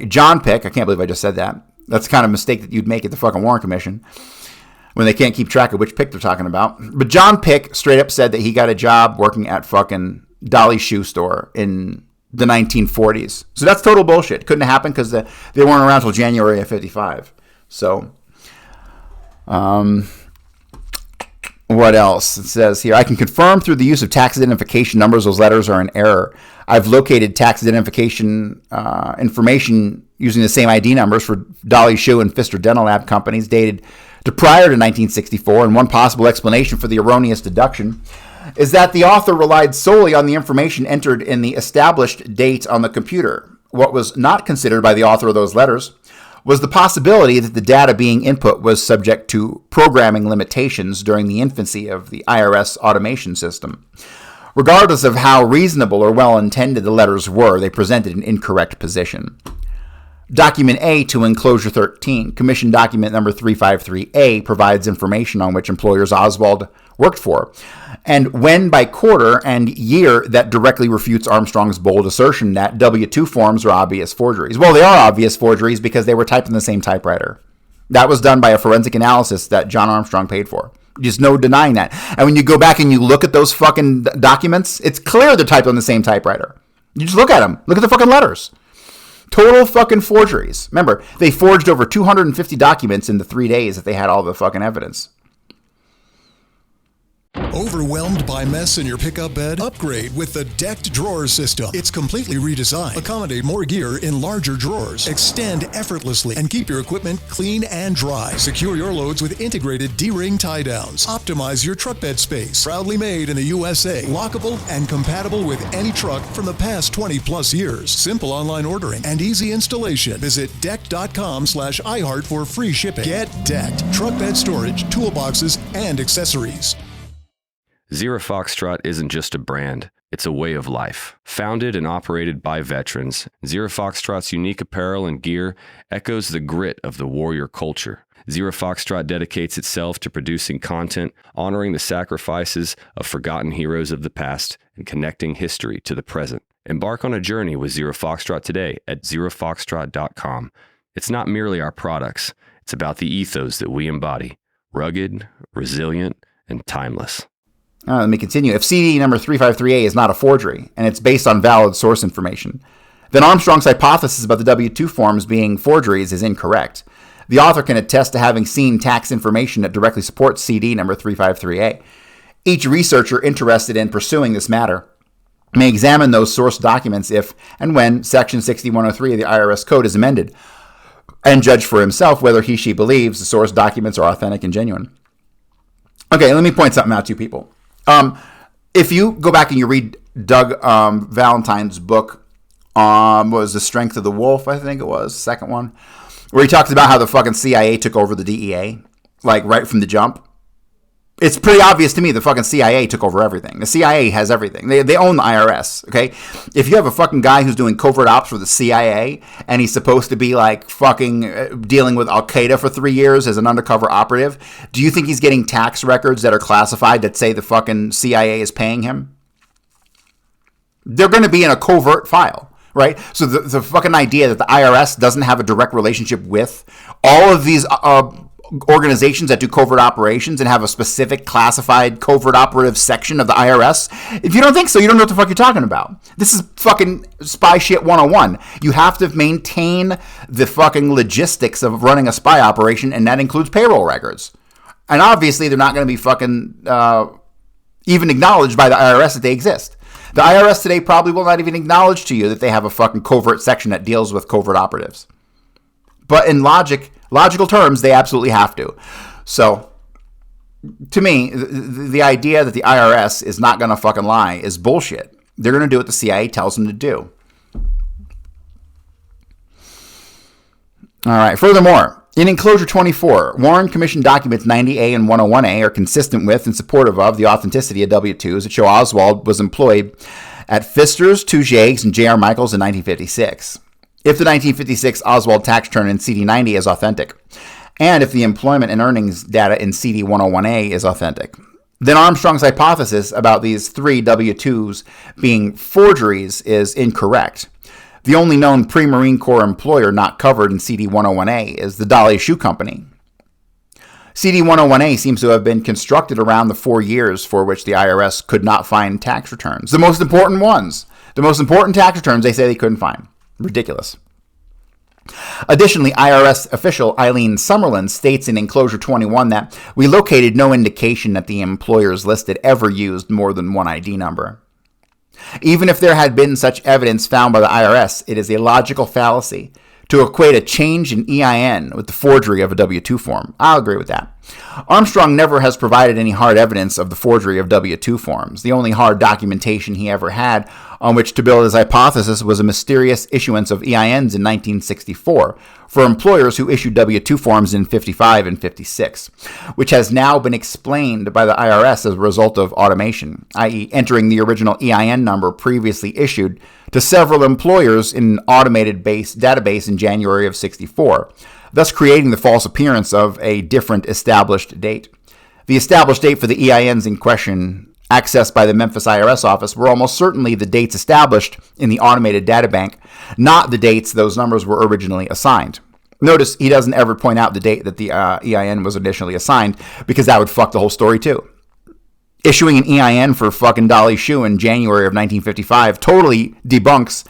John Pick, I can't believe I just said that. That's the kind of mistake that you'd make at the fucking Warren Commission when they can't keep track of which Pick they're talking about. But John Pick straight up said that he got a job working at fucking Dolly Shoe Store in the 1940s. So that's total bullshit. Couldn't have happened because they weren't around until January of 55. So, what else? It says here, I can confirm through the use of tax identification numbers those letters are in error. I've located tax identification information using the same ID numbers for Dolly Shoe and Pfister Dental Lab companies dated to prior to 1964, and one possible explanation for the erroneous deduction is that the author relied solely on the information entered in the established date on the computer. What was not considered by the author of those letters was the possibility that the data being input was subject to programming limitations during the infancy of the IRS automation system. Regardless of how reasonable or well-intended the letters were, they presented an incorrect position. Document A to Enclosure 13, Commission Document Number 353A, provides information on which employers Oswald worked for, and when by quarter and year that directly refutes Armstrong's bold assertion that W-2 forms are obvious forgeries. Well, they are obvious forgeries because they were typed in the same typewriter. That was done by a forensic analysis that John Armstrong paid for. There's no denying that. And when you go back and you look at those fucking documents, it's clear they're typed on the same typewriter. You just look at them. Look at the fucking letters. Total fucking forgeries. Remember, they forged over 250 documents in the 3 days that they had all the fucking evidence. Overwhelmed by mess in your pickup bed? Upgrade with the decked drawer system. It's completely redesigned. Accommodate more gear in larger drawers. Extend effortlessly and keep your equipment clean and dry. Secure your loads with integrated D-ring tie-downs. Optimize your truck bed space. Proudly made in the USA. Lockable and compatible with any truck from the past 20 plus years. Simple online ordering and easy installation. Visit decked.com/iHeart for free shipping. Get decked. Truck bed storage, toolboxes, and accessories. Zero Foxtrot isn't just a brand, it's a way of life. Founded and operated by veterans, Zero Foxtrot's unique apparel and gear echoes the grit of the warrior culture. Zero Foxtrot dedicates itself to producing content, honoring the sacrifices of forgotten heroes of the past, and connecting history to the present. Embark on a journey with Zero Foxtrot today at zerofoxtrot.com. It's not merely our products, it's about the ethos that we embody. Rugged, resilient, and timeless. Let me continue. If CD number 353A is not a forgery, and it's based on valid source information, then Armstrong's hypothesis about the W-2 forms being forgeries is incorrect. The author can attest to having seen tax information that directly supports CD number 353A. Each researcher interested in pursuing this matter may examine those source documents if and when Section 6103 of the IRS Code is amended, and judge for himself whether he/she believes the source documents are authentic and genuine. Okay, let me point something out to you people. If you go back and you read Doug Valentine's book, what was The Strength of the Wolf, I think it was, second one, where he talks about how the fucking CIA took over the DEA, like right from the jump. It's pretty obvious to me the fucking CIA took over everything. The CIA has everything. They own the IRS, okay? If you have a fucking guy who's doing covert ops for the CIA and he's supposed to be like fucking dealing with Al-Qaeda for 3 years as an undercover operative, do you think he's getting tax records that are classified that say the fucking CIA is paying him? They're going to be in a covert file, right? So the fucking idea that the IRS doesn't have a direct relationship with all of these organizations that do covert operations and have a specific classified covert operative section of the IRS. If you don't think so, you don't know what the fuck you're talking about. This is fucking spy shit 101. You have to maintain the fucking logistics of running a spy operation, and that includes payroll records. And obviously, they're not going to be fucking even acknowledged by the IRS that they exist. The IRS today probably will not even acknowledge to you that they have a fucking covert section that deals with covert operatives. But in logical terms, they absolutely have to. So, to me, the idea that the IRS is not going to fucking lie is bullshit. They're going to do what the CIA tells them to do. All right. Furthermore, in Enclosure 24, Warren Commission documents 90A and 101A are consistent with and supportive of the authenticity of W-2s that show Oswald was employed at Pfister's, Touget's, and J.R. Michaels in 1956. If the 1956 Oswald tax return in CD90 is authentic, and if the employment and earnings data in CD101A is authentic, then Armstrong's hypothesis about these 3 W-2s being forgeries is incorrect. The only known pre-Marine Corps employer not covered in CD101A is the Dolly Shoe Company. CD101A seems to have been constructed around the 4 years for which the IRS could not find tax returns. The most important ones. The most important tax returns they say they couldn't find. Ridiculous. Additionally, IRS official Eileen Summerlin states in Enclosure 21 that we located no indication that the employers listed ever used more than one ID number. Even if there had been such evidence found by the IRS, it is a logical fallacy to equate a change in EIN with the forgery of a W-2 form. I'll agree with that. Armstrong never has provided any hard evidence of the forgery of W-2 forms. The only hard documentation he ever had on which to build his hypothesis was a mysterious issuance of EINs in 1964 for employers who issued W-2 forms in 55 and 56, which has now been explained by the IRS as a result of automation, i.e. entering the original EIN number previously issued to several employers in an automated database in January of 64, thus creating the false appearance of a different established date. The established date for the EINs in question accessed by the Memphis IRS office were almost certainly the dates established in the automated databank, not the dates those numbers were originally assigned. Notice he doesn't ever point out the date that the EIN was initially assigned, because that would fuck the whole story too. Issuing an EIN for fucking Dolly Shoe in January of 1955 totally debunks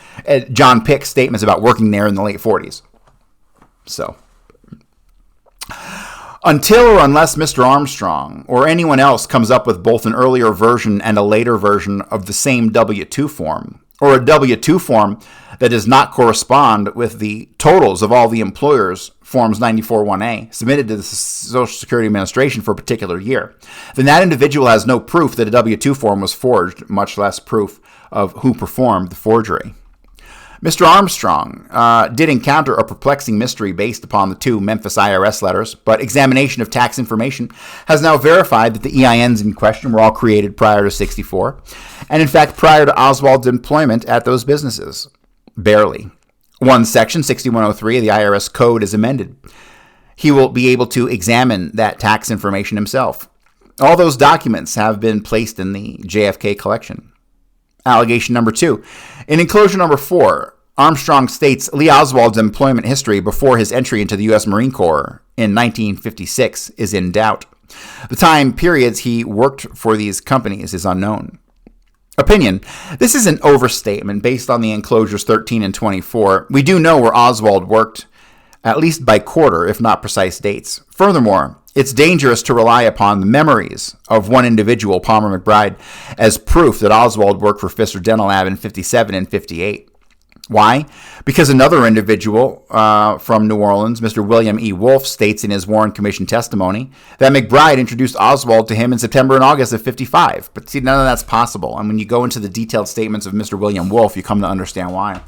John Pick's statements about working there in the late 40s. So, until or unless Mr. Armstrong or anyone else comes up with both an earlier version and a later version of the same W-2 form, or a W-2 form that does not correspond with the totals of all the employers' Forms 94-1A submitted to the Social Security Administration for a particular year, then that individual has no proof that a W-2 form was forged, much less proof of who performed the forgery. Mr. Armstrong did encounter a perplexing mystery based upon the 2 Memphis IRS letters, but examination of tax information has now verified that the EINs in question were all created prior to 64, and in fact prior to Oswald's employment at those businesses. Barely. Once Section 6103 of the IRS Code is amended, he will be able to examine that tax information himself. All those documents have been placed in the JFK collection. Allegation number 2. In enclosure number 4, Armstrong states Lee Oswald's employment history before his entry into the U.S. Marine Corps in 1956 is in doubt. The time periods he worked for these companies is unknown. Opinion. This is an overstatement based on the enclosures 13 and 24. We do know where Oswald worked, at least by quarter, if not precise dates. Furthermore, it's dangerous to rely upon the memories of one individual, Palmer McBride, as proof that Oswald worked for Pfister Dental Lab in 57 and 58. Why? Because another individual from New Orleans, Mr. William E. Wolfe, states in his Warren Commission testimony that McBride introduced Oswald to him in September and August of 55. But see, none of that's possible. And when you go into the detailed statements of Mr. William Wolfe, you come to understand why.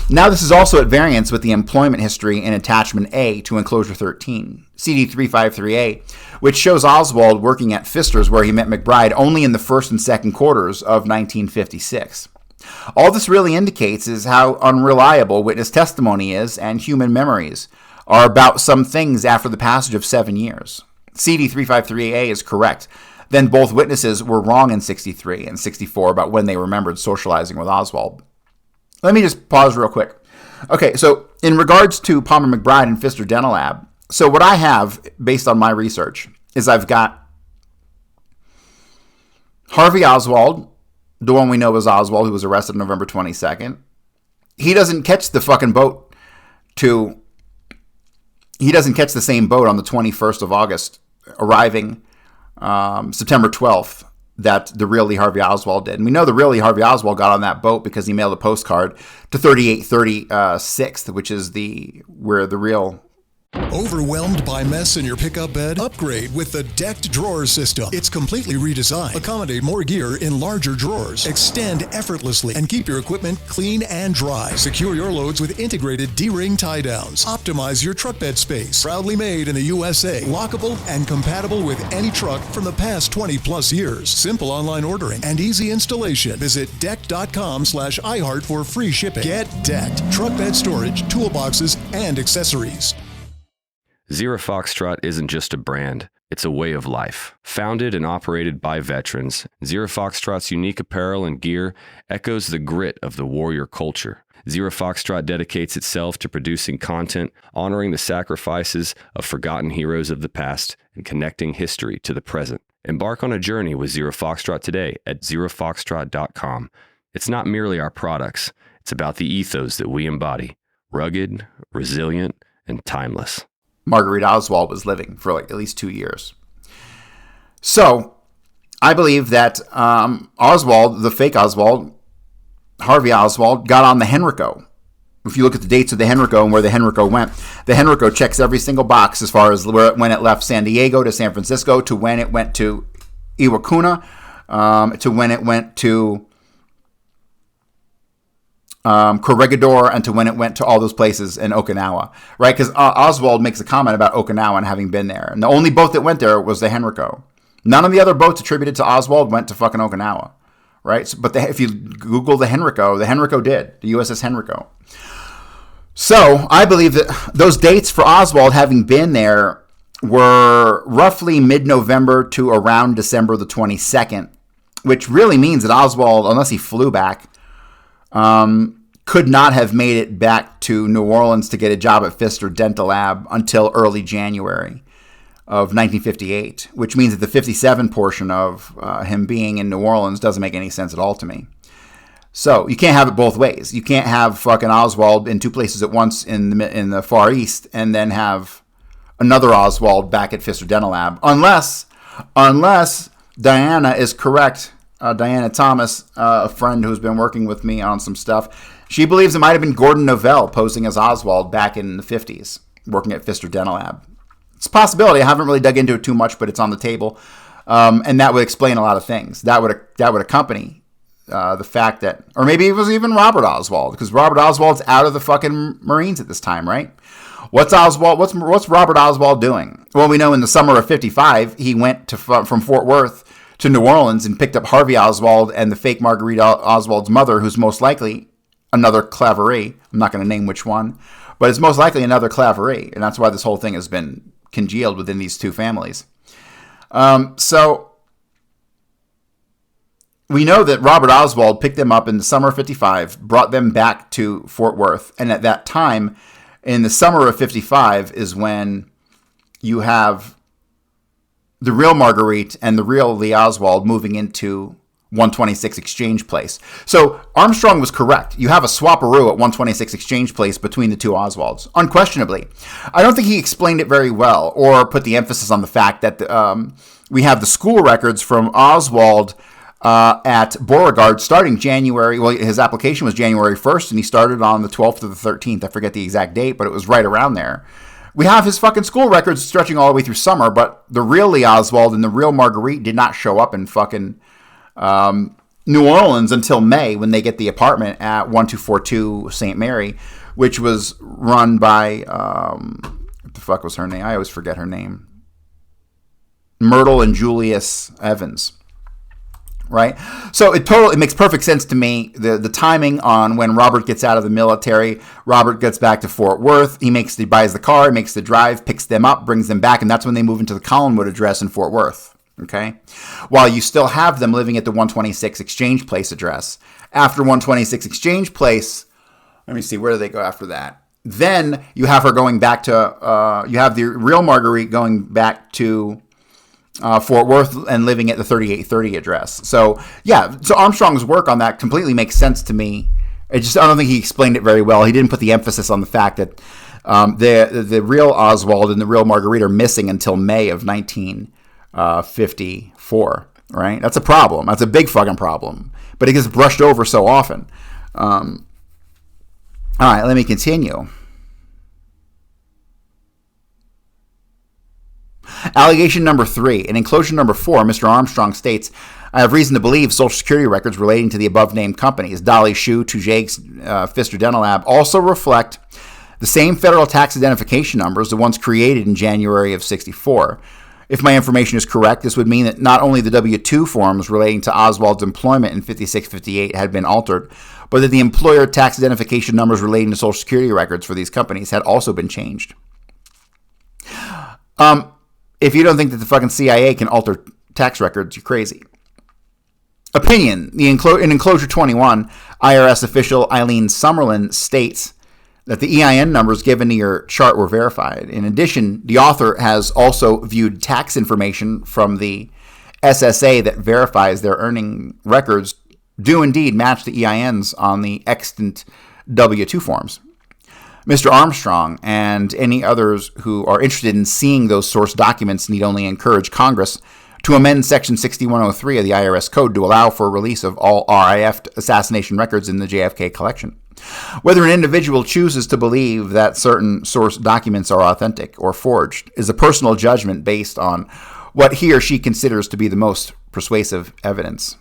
Now this is also at variance with the employment history in Attachment A to Enclosure 13, CD353A, which shows Oswald working at Pfister's where he met McBride only in the first and second quarters of 1956. All this really indicates is how unreliable witness testimony is and human memories are about some things after the passage of 7 years. CD353A is correct. Then both witnesses were wrong in 63 and 64 about when they remembered socializing with Oswald. Let me just pause real quick. Okay, so in regards to Palmer McBride and Pfister Dental Lab, so what I have, based on my research, is I've got Harvey Oswald, the one we know as Oswald, who was arrested November 22nd. He doesn't catch the fucking boat he doesn't catch the same boat on the 21st of August, arriving September 12th, that the real Lee Harvey Oswald did. And we know the real Lee Harvey Oswald got on that boat because he mailed a postcard to 3836th, which is where the real... Overwhelmed by mess in your pickup bed? Upgrade with the decked drawers system. It's completely redesigned. Accommodate more gear in larger drawers. Extend effortlessly and keep your equipment clean and dry. Secure your loads with integrated D-ring tie downs. Optimize your truck bed space. Proudly made in the USA. Lockable and compatible with any truck from the past 20 plus years. Simple online ordering and easy installation. Visit deck.com/iHeart for free shipping. Get decked. Truck bed storage, toolboxes, and accessories. Zero Foxtrot isn't just a brand, it's a way of life. Founded and operated by veterans, Zero Foxtrot's unique apparel and gear echoes the grit of the warrior culture. Zero Foxtrot dedicates itself to producing content, honoring the sacrifices of forgotten heroes of the past, and connecting history to the present. Embark on a journey with Zero Foxtrot today at zerofoxtrot.com. It's not merely our products, it's about the ethos that we embody. Rugged, resilient, and timeless. Marguerite Oswald was living for like at least 2 years. So I believe that Oswald, the fake Oswald, Harvey Oswald, got on the Henrico. If you look at the dates of the Henrico and where the Henrico went, the Henrico checks every single box as far as when it left San Diego to San Francisco, to when it went to Iwakuna, to when it went to Corregidor, and to when it went to all those places in Okinawa, right? Because Oswald makes a comment about Okinawa and having been there. And the only boat that went there was the Henrico. None of the other boats attributed to Oswald went to fucking Okinawa, right? So, but if you Google the Henrico did, the USS Henrico. So I believe that those dates for Oswald having been there were roughly mid-November to around December the 22nd, which really means that Oswald, unless he flew back, could not have made it back to New Orleans to get a job at Pfister Dental Lab until early January of 1958, which means that the 57 portion of him being in New Orleans doesn't make any sense at all to me. So you can't have it both ways. You can't have fucking Oswald in two places at once in the Far East and then have another Oswald back at Pfister Dental Lab, unless Diana is correct. Diana Thomas, a friend who's been working with me on some stuff, she believes it might have been Gordon Novell posing as Oswald back in the 50s, working at Pfister Dental Lab. It's a possibility. I haven't really dug into it too much, but it's on the table. And that would explain a lot of things. That would accompany the fact that, or maybe it was even Robert Oswald, because Robert Oswald's out of the fucking Marines at this time, right? What's Robert Oswald doing? Well, we know in the summer of 55, he went from Fort Worth to New Orleans and picked up Harvey Oswald and the fake Marguerite Oswald's mother, who's most likely another Claverie. I'm not going to name which one, but it's most likely another Claverie, and that's why this whole thing has been congealed within these two families. So we know that Robert Oswald picked them up in the summer of 55, brought them back to Fort Worth, and at that time, in the summer of 55, is when you have the real Marguerite and the real Lee Oswald moving into 126 Exchange Place. So Armstrong was correct. You have a swapperoo at 126 Exchange Place between the two Oswalds, unquestionably. I don't think he explained it very well or put the emphasis on the fact that we have the school records from Oswald at Beauregard starting January. Well, his application was January 1st, and he started on the 12th or the 13th. I forget the exact date, but it was right around there. We have his fucking school records stretching all the way through summer, but the real Lee Oswald and the real Marguerite did not show up in fucking New Orleans until May, when they get the apartment at 1242 St. Mary, which was run by, what the fuck was her name? I always forget her name. Myrtle and Julius Evans. Right? So it makes perfect sense to me, the timing on when Robert gets out of the military. Robert gets back to Fort Worth. He buys the car, makes the drive, picks them up, brings them back, and that's when they move into the Collinwood address in Fort Worth. Okay? While you still have them living at the 126 Exchange Place address. After 126 Exchange Place, let me see, where do they go after that? Then you have her going back to, you have the real Marguerite going back to Fort Worth and living at the 3830 address. So, yeah, so Armstrong's work on that completely makes sense to me. I don't think he explained it very well. He didn't put the emphasis on the fact that the real Oswald and the real Marguerite are missing until May of 1954, right? That's a problem. That's a big fucking problem. But it gets brushed over so often. All right, let me continue. Allegation number 3. In enclosure number 4, Mr. Armstrong states, I have reason to believe Social Security records relating to the above-named companies, Dolly Shoe, Tujag's, Pfister Dental Lab, also reflect the same federal tax identification numbers, the ones created in January of 64. If my information is correct, this would mean that not only the W-2 forms relating to Oswald's employment in 56-58 had been altered, but that the employer tax identification numbers relating to Social Security records for these companies had also been changed. If you don't think that the fucking CIA can alter tax records, you're crazy. Opinion. In Enclosure 21, IRS official Eileen Summerlin states that the EIN numbers given to your chart were verified. In addition, the author has also viewed tax information from the SSA that verifies their earning records do indeed match the EINs on the extant W-2 forms. Mr. Armstrong and any others who are interested in seeing those source documents need only encourage Congress to amend Section 6103 of the IRS Code to allow for release of all RIF assassination records in the JFK collection. Whether an individual chooses to believe that certain source documents are authentic or forged is a personal judgment based on what he or she considers to be the most persuasive evidence.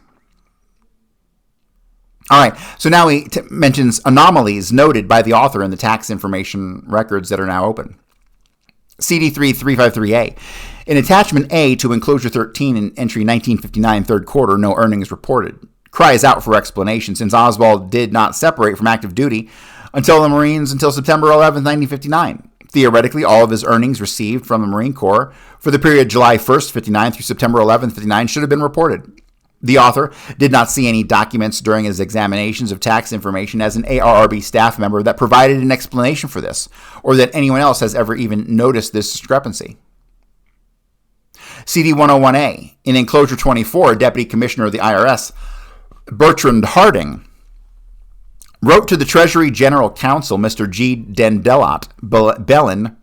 All right, so now he mentions anomalies noted by the author in the tax information records that are now open. CD3 353A. In Attachment A to Enclosure 13 in Entry 1959, third quarter, no earnings reported. Cries out for explanation since Oswald did not separate from active duty until September 11, 1959. Theoretically, all of his earnings received from the Marine Corps for the period July 1st, 59 through September 11, 59 should have been reported. The author did not see any documents during his examinations of tax information as an ARRB staff member that provided an explanation for this, or that anyone else has ever even noticed this discrepancy. CD 101A. In Enclosure 24, Deputy Commissioner of the IRS, Bertrand Harding, wrote to the Treasury General Counsel, Mr. G. Dendelot Bellin,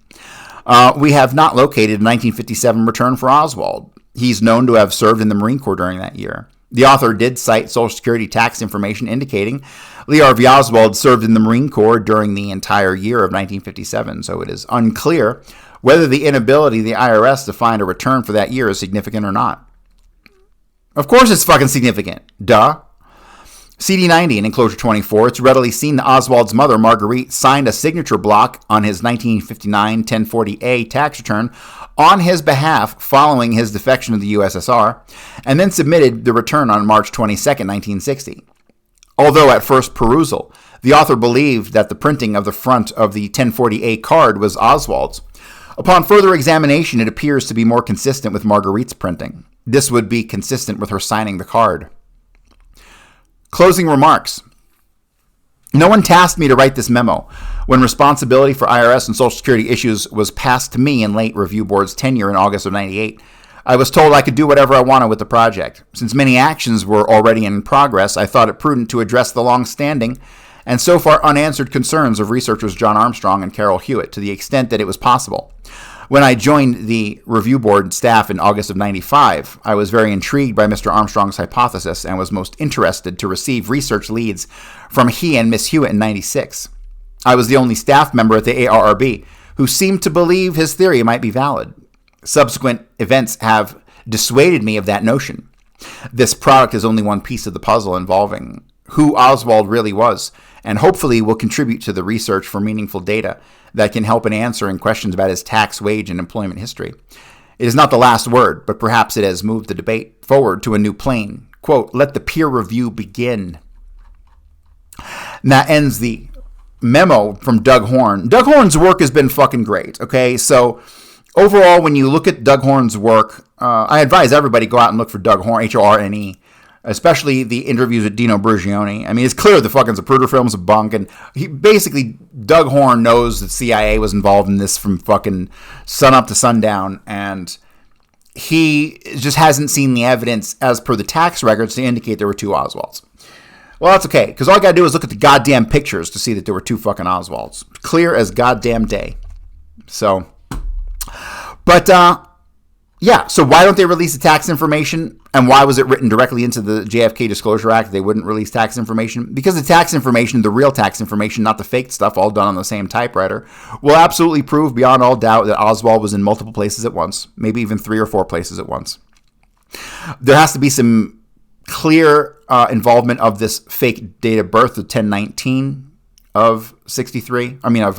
we have not located a 1957 return for Oswald. He's known to have served in the Marine Corps during that year. The author did cite Social Security tax information indicating Lee Harvey Oswald served in the Marine Corps during the entire year of 1957, so it is unclear whether the inability of the IRS to find a return for that year is significant or not. Of course it's fucking significant. Duh. CD90 in Enclosure 24, it's readily seen that Oswald's mother, Marguerite, signed a signature block on his 1959 1040A tax return on his behalf following his defection to the USSR, and then submitted the return on March 22, 1960. Although at first perusal, the author believed that the printing of the front of the 1040A card was Oswald's, upon further examination it appears to be more consistent with Marguerite's printing. This would be consistent with her signing the card. Closing remarks. No one tasked me to write this memo. When responsibility for IRS and Social Security issues was passed to me in late Review Board's tenure in August of 98, I was told I could do whatever I wanted with the project. Since many actions were already in progress, I thought it prudent to address the long-standing and so far unanswered concerns of researchers John Armstrong and Carol Hewitt to the extent that it was possible. When I joined the Review Board staff in August of 95, I was very intrigued by Mr. Armstrong's hypothesis and was most interested to receive research leads from he and Miss Hewitt in 96. I was the only staff member at the ARRB who seemed to believe his theory might be valid. Subsequent events have dissuaded me of that notion. This product is only one piece of the puzzle involving who Oswald really was, and hopefully will contribute to the research for meaningful data that can help in answering questions about his tax, wage, and employment history. It is not the last word, but perhaps it has moved the debate forward to a new plane. Quote, let the peer review begin. And that ends the memo from Doug Horn. Doug Horn's work has been fucking great, okay? So overall, when you look at Doug Horn's work, I advise everybody go out and look for Doug Horn, H-O-R-N-E, especially the interviews with Dino Burgioni. I mean, it's clear the fucking Zapruder film's a bunk, and Doug Horn knows that CIA was involved in this from fucking sun up to sundown, and he just hasn't seen the evidence as per the tax records to indicate there were two Oswalds. Well, that's okay, because all I gotta do is look at the goddamn pictures to see that there were two fucking Oswalds. Clear as goddamn day. So, but, yeah, so why don't they release the tax information? And why was it written directly into the JFK Disclosure Act? They wouldn't release tax information? Because the tax information, the real tax information, not the fake stuff, all done on the same typewriter, will absolutely prove beyond all doubt that Oswald was in multiple places at once, maybe even 3 or 4 places at once. There has to be some clear involvement of this fake date of birth of 10/19 of 63. I mean, of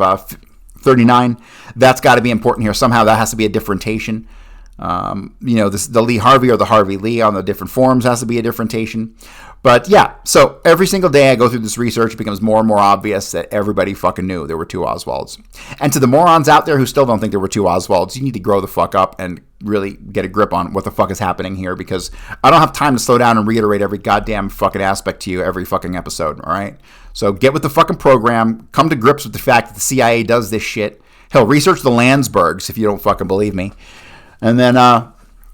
39. That's got to be important here. Somehow that has to be a differentiation. The Lee Harvey or the Harvey Lee on the different forms has to be a differentiation. But yeah, so every single day I go through this research, it becomes more and more obvious that everybody fucking knew there were two Oswalds. And to the morons out there who still don't think there were two Oswalds, you need to grow the fuck up and really get a grip on what the fuck is happening here, because I don't have time to slow down and reiterate every goddamn fucking aspect to you every fucking episode, all right? So get with the fucking program, come to grips with the fact that the CIA does this shit. Hell, research the Landsbergs if you don't fucking believe me. And then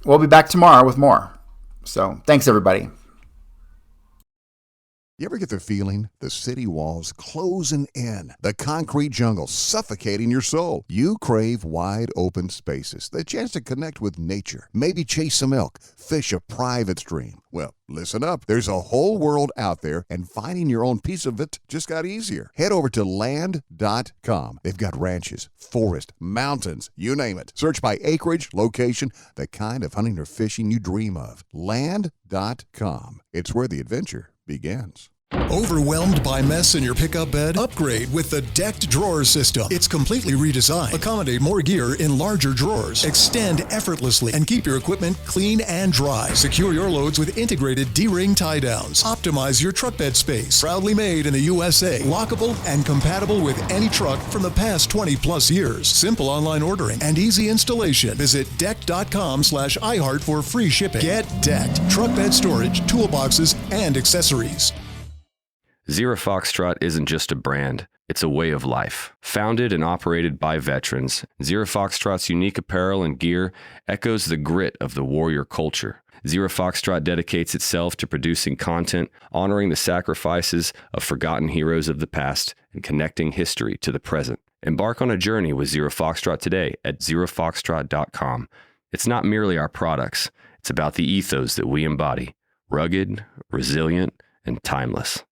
we'll be back tomorrow with more. So thanks, everybody. You ever get the feeling the city walls closing in, the concrete jungle suffocating your soul? You crave wide open spaces, the chance to connect with nature, maybe chase some elk, fish a private stream. Well, listen up. There's a whole world out there, and finding your own piece of it just got easier. Head over to land.com. They've got ranches, forest, mountains, you name it. Search by acreage, location, the kind of hunting or fishing you dream of. Land.com. It's where the adventure begins. Overwhelmed by mess in your pickup bed? Upgrade with the decked drawer system. It's completely redesigned. Accommodate more gear in larger drawers. Extend effortlessly and keep your equipment clean and dry. Secure your loads with integrated D-ring tie-downs. Optimize your truck bed space. Proudly made in the USA. Lockable and compatible with any truck from the past 20 plus years. Simple online ordering and easy installation. Visit deck.com/iHeart for free shipping. Get decked. Truck bed storage, toolboxes, and accessories. Zero Foxtrot isn't just a brand, it's a way of life. Founded and operated by veterans, Zero Foxtrot's unique apparel and gear echoes the grit of the warrior culture. Zero Foxtrot dedicates itself to producing content, honoring the sacrifices of forgotten heroes of the past, and connecting history to the present. Embark on a journey with Zero Foxtrot today at zerofoxtrot.com. It's not merely our products, it's about the ethos that we embody. Rugged, resilient, and timeless.